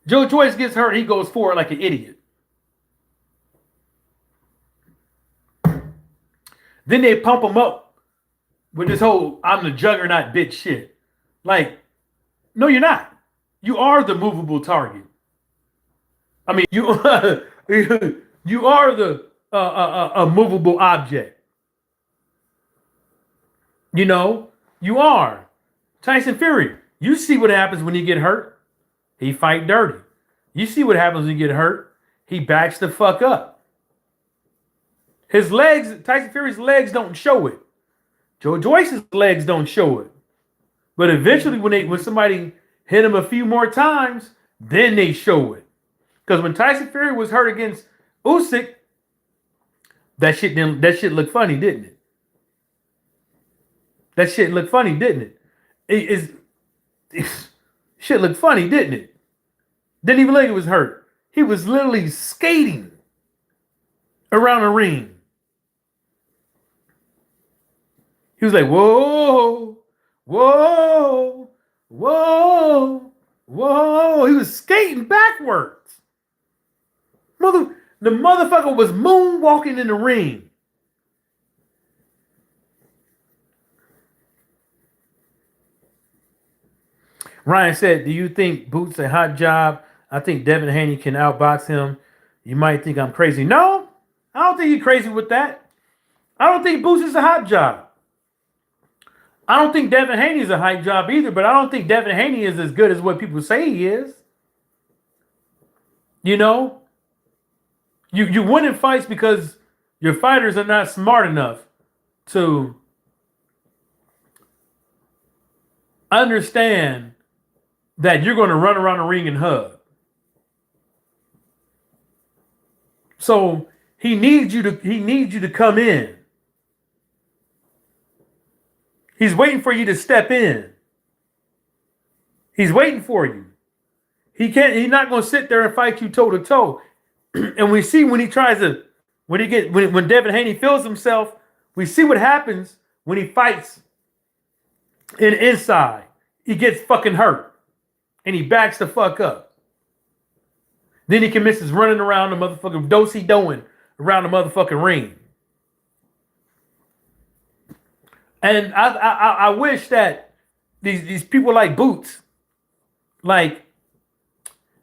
Joe Joyce gets hurt, he goes forward like an idiot. Then they pump him up with this whole "I'm the juggernaut" bitch shit. Like, no, you're not. You are the movable target. I mean, you you are the a movable object. You know, you are. Tyson Fury, you see what happens when you get hurt. He fight dirty. You see what happens when you get hurt. He backs the fuck up. His legs, Tyson Fury's legs don't show it. Joe Joyce's legs don't show it. But eventually when somebody hit him a few more times, then they show it. Because when Tyson Fury was hurt against Usyk, that shit looked funny, didn't it? That shit looked funny, didn't it? Shit looked funny, didn't it? Didn't even look like he was hurt. He was literally skating around the ring. He was like, whoa, whoa, whoa, whoa. He was skating backwards. The motherfucker was moonwalking in the ring. Ryan said, do you think Boots a hot job? I think Devin Haney can outbox him. You might think I'm crazy. No, I don't think you're crazy with that. I don't think Boots is a hot job. I don't think Devin Haney is a hot job either, but I don't think Devin Haney is as good as what people say he is. You know? You win in fights because your fighters are not smart enough to understand that you're going to run around the ring and hug. So he needs you to come in. He's waiting for you to step in. He's waiting for you. He's not going to sit there and fight you toe to toe. And we see when Devin Haney feels himself, we see what happens when he fights inside. He gets fucking hurt. And he backs the fuck up. Then he commences running around the motherfucking do-si-doing around the motherfucking ring. And I wish that these people like Boots, like,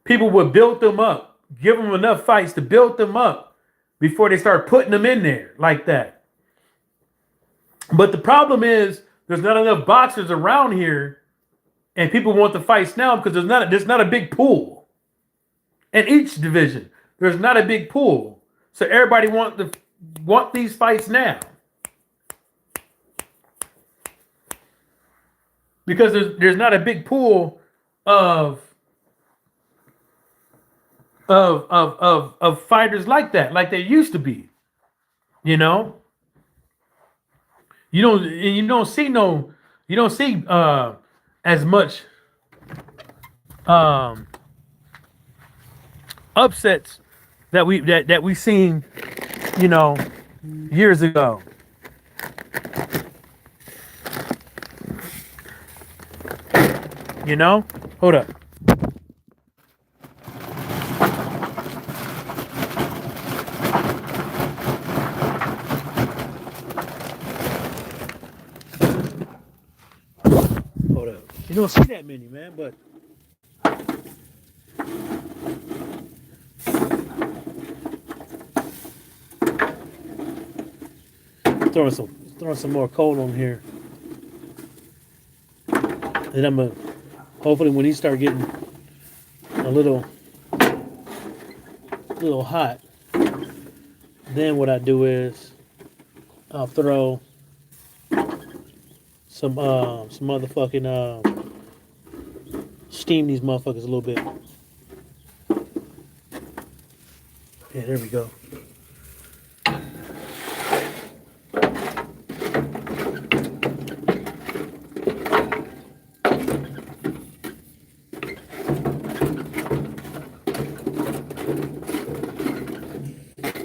people would build them up. Give them enough fights to build them up before they start putting them in there like that. But the problem is there's not enough boxers around here, and people want the fights now because there's not a big pool. In each division, there's not a big pool. So everybody want these fights now. Because there's not a big pool of fighters like that, like there used to be. You know? You don't see as much upsets that we seen, you know, years ago. You know? Hold up. Hold up. You don't see that many, man, but throwing some more coal on here. And I'm gonna hopefully when he start getting a little hot, then what I do is I'll throw some motherfucking steam these motherfuckers a little bit. Yeah, there we go.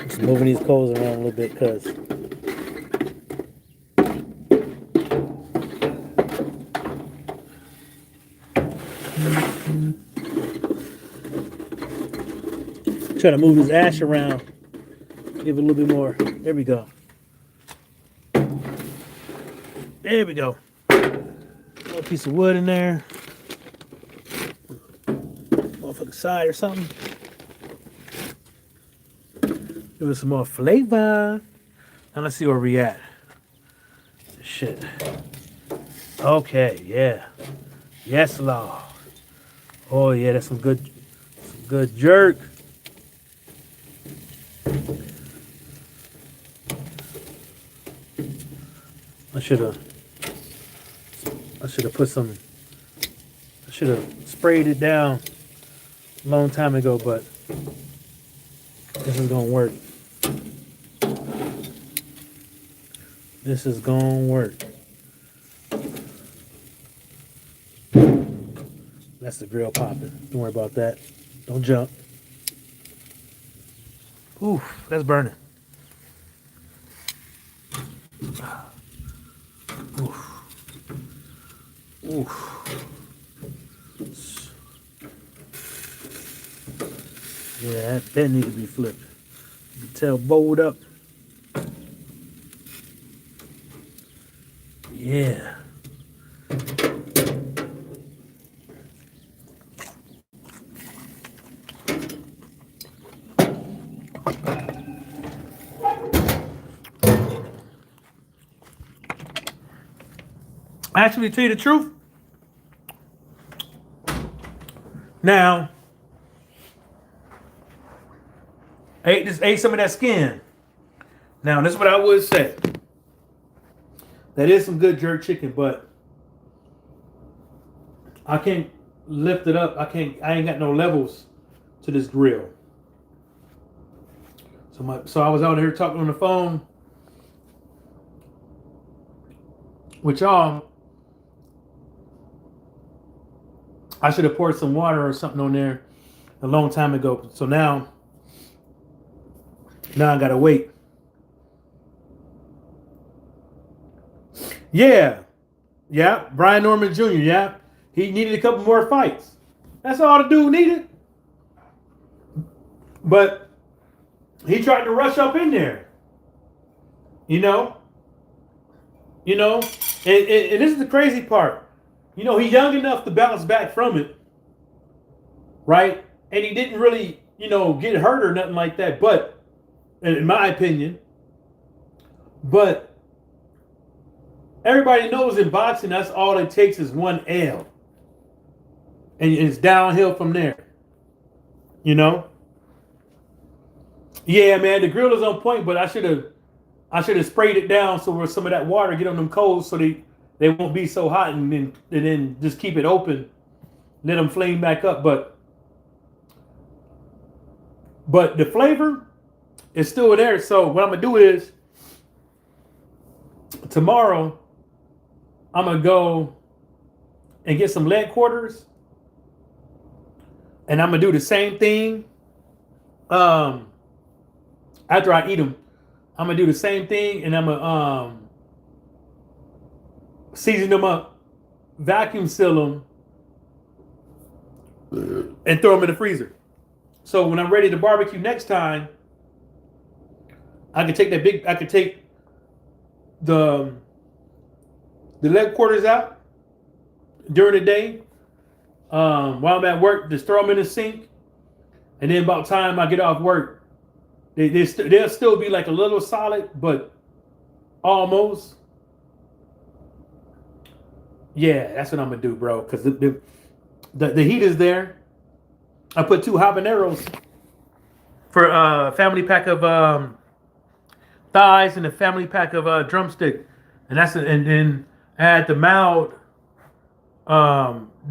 Just moving these coals around a little bit because trying to move this ash around. Give it a little bit more. There we go. There we go. Little piece of wood in there. Motherfucking side or something. Give it some more flavor. Now let's see where we at. Shit. Okay, yeah. Yes, Lord. Oh yeah, that's some good jerk. I should have sprayed it down a long time ago, but this is gonna work. This is gonna work. That's the grill popping. Don't worry about that. Don't jump. Oof, that's burning. Oof. Oof. Yeah, that needs to be flipped. You can tell bowled up. Yeah. Actually, to tell you the truth, now, I ate some of that skin. Now, this is what I would say. That is some good jerk chicken, but I can't lift it up. I ain't got no levels to this grill. So I was out here talking on the phone with y'all. I should have poured some water or something on there a long time ago. So now I gotta wait. Yeah. Brian Norman Jr. Yeah. He needed a couple more fights. That's all the dude needed. But he tried to rush up in there. You know? And this is the crazy part. He's young enough to bounce back from it. Right? And he didn't really, get hurt or nothing like that. But, in my opinion, but everybody knows in boxing, that's all it takes is one L. And it's downhill from there. Yeah, man, the grill is on point, but I should have sprayed it down so where some of that water get on them coals so they won't be so hot and then just keep it open, let them flame back up. But the flavor is still there. So what I'm gonna do is tomorrow I'm gonna go and get some leg quarters, and I'm gonna do the same thing. After I eat them, I'm gonna do the same thing, and I'm gonna season them up, vacuum seal them, and throw them in the freezer. So when I'm ready to barbecue next time, I could take the leg quarters out during the day while I'm at work. Just throw them in the sink, and then about time I get off work, they'll still be like a little solid, but almost. Yeah, that's what I'm gonna do, bro. Because the heat is there. I put 2 habaneros for a family pack of thighs and a family pack of drumstick, and then add the mild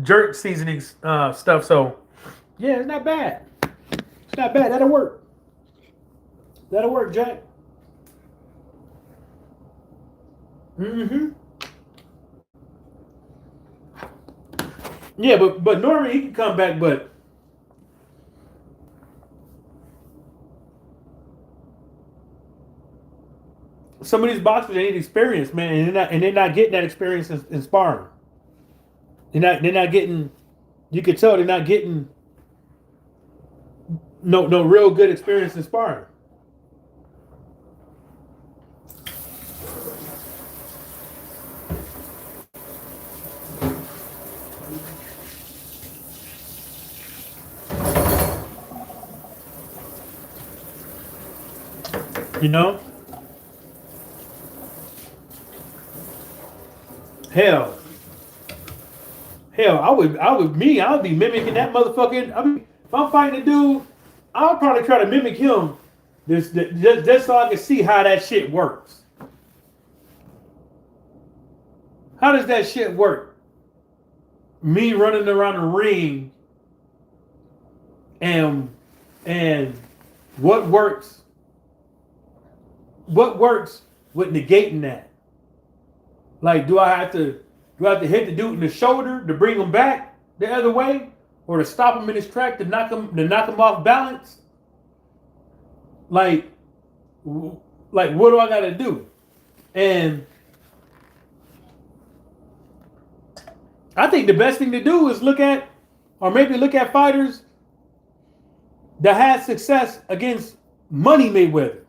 jerk seasonings stuff. So yeah, it's not bad. It's not bad. That'll work. That'll work, Jack. Mm-hmm. Yeah, but Norman, he can come back, but some of these boxers, they need experience, man, and they're not getting that experience in sparring. They're not getting. You could tell they're not getting no real good experience in sparring. You know, hell, I would be mimicking that motherfucker. I mean, if I'm fighting a dude, I'll probably try to mimic him, just so I can see how that shit works. How does that shit work? Me running around the ring, and what works? What works with negating that? Like, do I have to hit the dude in the shoulder to bring him back the other way, or to stop him in his track to knock him off balance? Like what do I got to do? And I think the best thing to do is look at fighters that had success against Money Mayweather.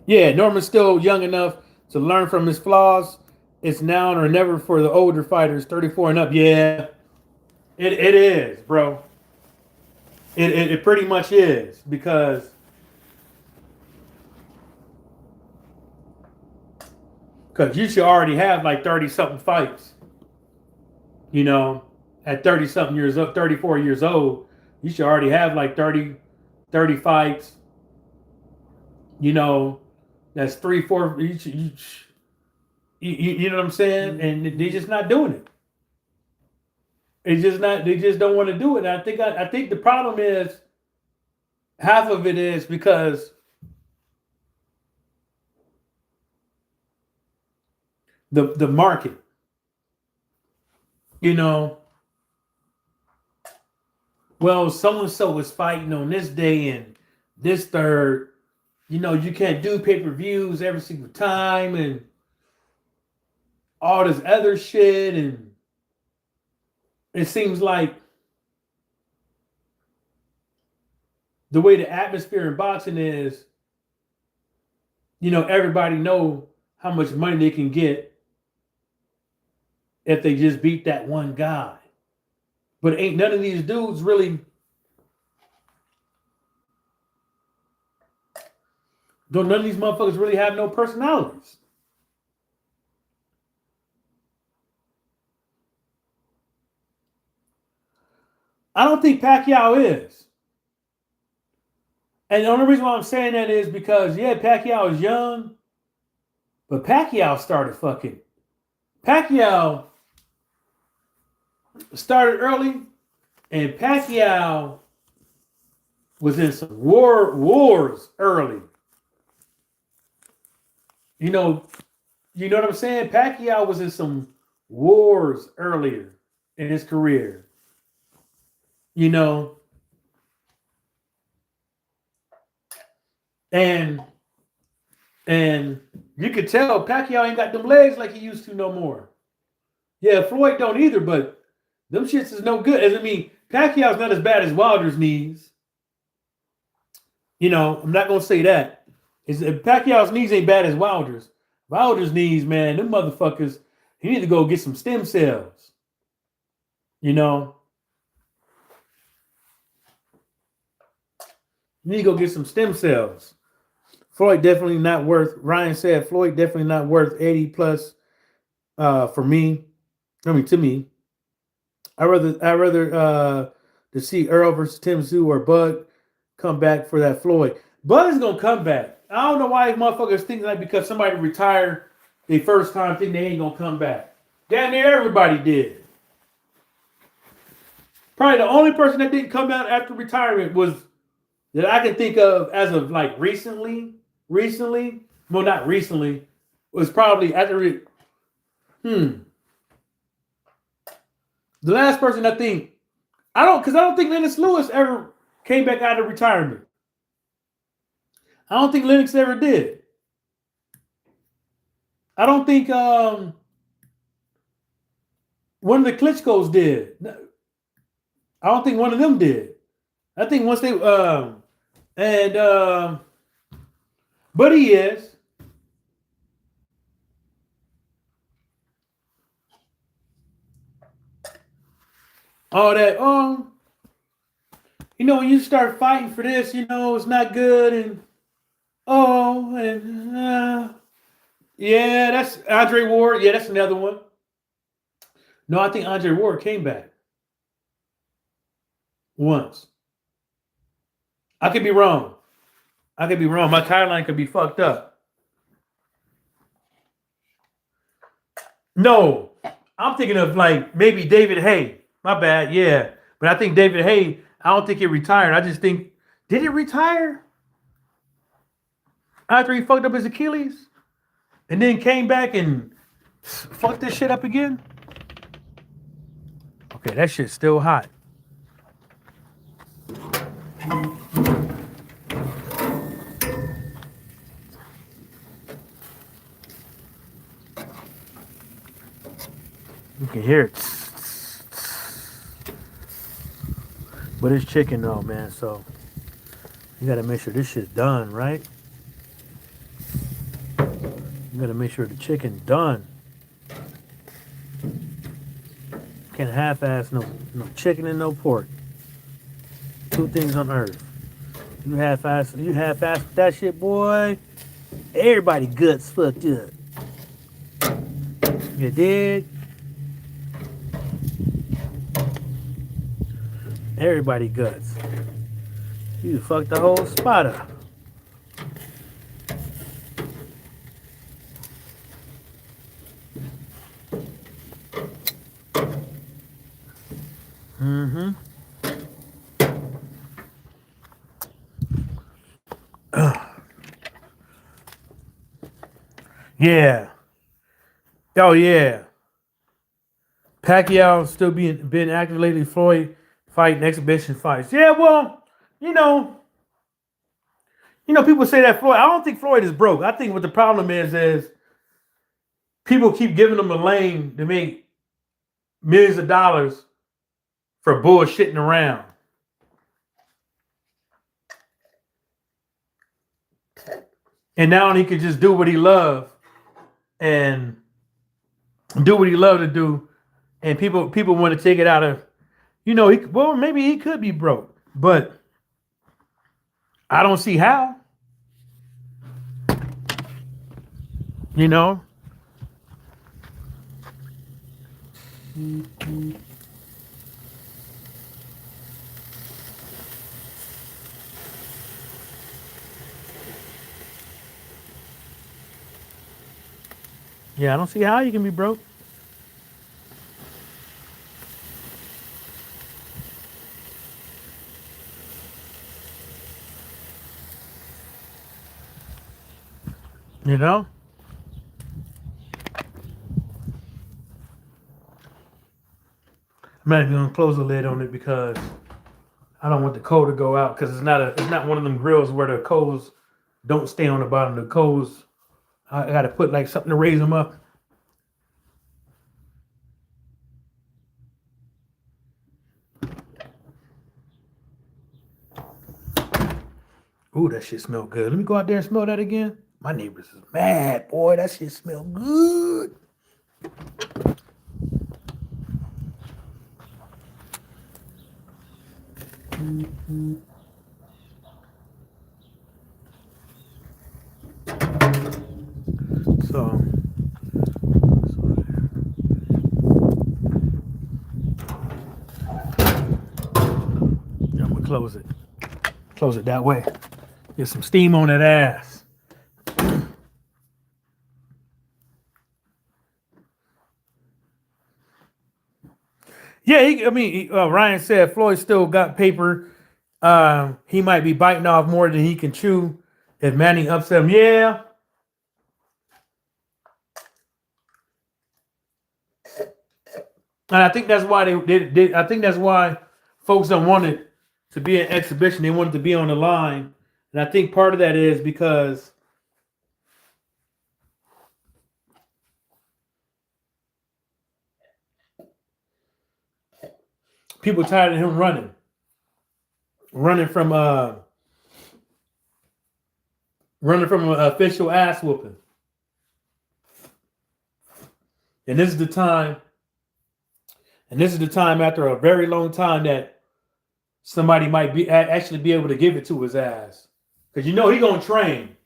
Yeah, Norman's still young enough to learn from his flaws. It's now or never for the older fighters, 34 and up. Yeah, it is, bro. It pretty much is, because you should already have like 30-something fights. You know, at 30-something years old, 34 years old, you should already have like 30 fights. You know, that's 3, 4. You know what I'm saying? And they're just not doing it. It's just not. They just don't want to do it. And I think the problem is, half of it is because the market. You know, well, so and so is fighting on this day and this third. You know, you can't do pay-per-views every single time and all this other shit. And it seems like the way the atmosphere in boxing is, you know, everybody know how much money they can get if they just beat that one guy. But ain't none of these dudes really... Don't none of these motherfuckers really have no personalities. I don't think Pacquiao is. And the only reason why I'm saying that is because, yeah, Pacquiao is young, but Pacquiao started early, and Pacquiao was in some wars early. You know what I'm saying? Pacquiao was in some wars earlier in his career. You know, and you could tell Pacquiao ain't got them legs like he used to no more. Yeah, Floyd don't either, but them shits is no good. I mean, Pacquiao's not as bad as Wilder's knees. You know, I'm not gonna say that. Pacquiao's knees ain't bad as Wilder's. Wilder's knees, man, them motherfuckers, he need to go get some stem cells. You know? You need to go get some stem cells. Floyd definitely not worth, Ryan said, Floyd definitely not worth 80 plus for me. I mean, to me. I'd rather to see Earl versus Tim Tszyu or Bud come back for that Floyd. Bud is gonna come back. I don't know why motherfuckers think like because somebody retired the first time think they ain't gonna come back. Damn near everybody did. Probably the only person that didn't come out after retirement was that I can think of as of like recently, well, not recently, was probably after it. The last person because I don't think Lennox Lewis ever came back out of retirement. I don't think Lennox ever did. I don't think one of the Klitschko's did. I don't think one of them did. I think once they and but he is. All that, when you start fighting for this, it's not good, and yeah, that's Andre Ward. Yeah, that's another one. No, I think Andre Ward came back once. I could be wrong. My timeline could be fucked up. No, I'm thinking of like maybe David Hay. My bad. Yeah, but I think David Hay. I don't think he retired. I just think, did he retire after he fucked up his Achilles, and then came back and fucked this shit up again? Okay, that shit's still hot. You can hear it. But it's chicken though, man, so you gotta make sure this shit's done, right? You gotta make sure the chicken's done. Can't half-ass no chicken and no pork. Two things on earth. You half-ass that shit, boy. Everybody guts fucked up. You dig? Everybody guts. You fucked the whole spot up. Yeah. Oh yeah. Pacquiao still been active lately. Floyd fighting exhibition fights. Yeah, well, people say that Floyd. I don't think Floyd is broke. I think what the problem is people keep giving him a lane to make millions of dollars for bullshitting around. And now he could just do what he loves and do what he loved to do. And people want to take it out of, maybe he could be broke, but I don't see how. Yeah, I don't see how you can be broke. I'm not even gonna close the lid on it because I don't want the coal to go out, because it's not one of them grills where the coals don't stay on the bottom. The coals, I gotta put like something to raise them up. Ooh, that shit smell good. Let me go out there and smell that again. My neighbors is mad, boy. That shit smell good. So I'm gonna close it. Close it that way. Get some steam on that ass. Yeah, Ryan said Floyd still got paper He might be biting off more than he can chew if Manning upset him. Yeah. And I think that's why I think that's why folks don't want it to be an exhibition. They want it to be on the line. And I think part of that is because people tired of him running from an official ass whooping. And this is the time after a very long time that somebody might be actually be able to give it to his ass. Because you know he gonna train.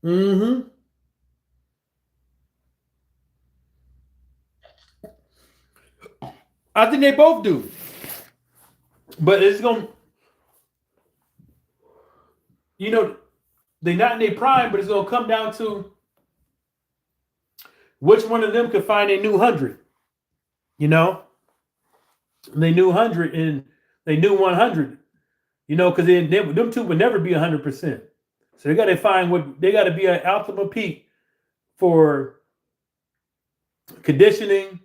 Mm-hmm. I think they both do. But it's gonna, you know, they're not in their prime, but it's gonna come down to which one of them can find a new 100. You know? They knew 100 and they knew 100. You know, because them two would never be 100%. So they got to find what they got to be an ultimate peak for conditioning,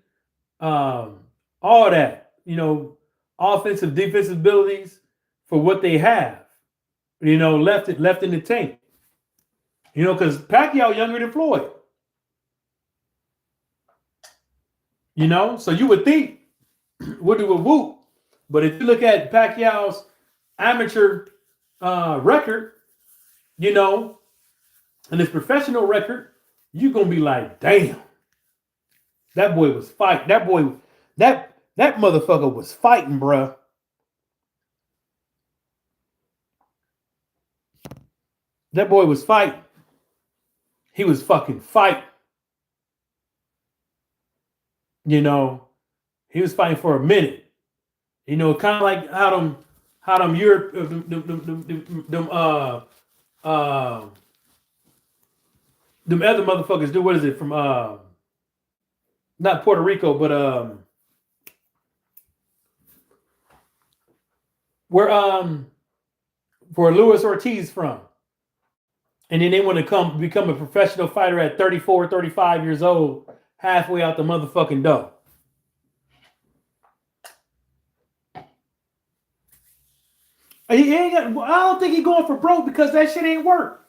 all that. You know, offensive, defensive abilities for what they have. You know, left in the tank. You know, because Pacquiao younger than Floyd. You know, so you would think Woody would whoop, but if you look at Pacquiao's amateur record, you know, and his professional record, you're gonna be like, damn, that boy was fighting. That motherfucker was fighting, bruh. That boy was fighting. He was fucking fighting. You know, he was fighting for a minute. You know, kind of like how them Europe, them other motherfuckers do. What is it from? Not Puerto Rico, but where Luis Ortiz from? And then they want to become a professional fighter at 34, 35 years old, halfway out the motherfucking door. He ain't got, I don't think he's going for broke because that shit ain't work.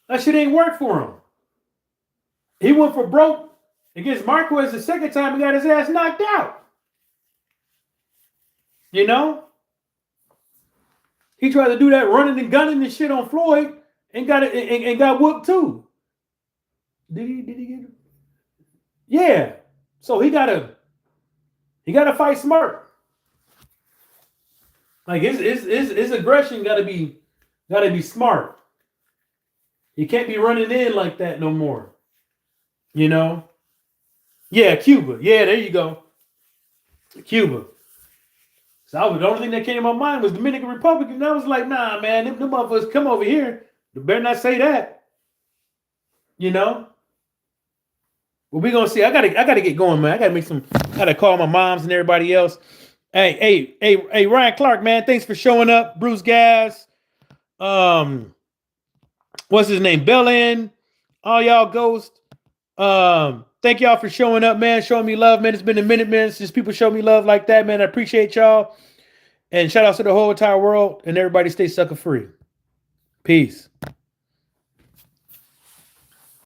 That shit ain't work for him. He went for broke against Marquez the second time he got his ass knocked out. You know? He tried to do that running and gunning and shit on Floyd and got it and got whooped too. Did he get it? Yeah. So he gotta fight smart. Like his aggression gotta be smart. He can't be running in like that no more. You know? Yeah, Cuba. Yeah, there you go. Cuba. So the only thing that came to my mind was Dominican Republic, and I was like, nah, man, them motherfuckers come over here. You better not say that. You know? Well, we're gonna see. I gotta get going, man. I gotta call my moms and everybody else. Hey, Ryan Clark, man. Thanks for showing up. Bruce Gas. What's his name? Bellin. All y'all ghosts. Thank y'all for showing up, man. Showing me love, man. It's been a minute, man, since people show me love like that, man. I appreciate y'all. And shout out to the whole entire world. And everybody stay sucker free. Peace.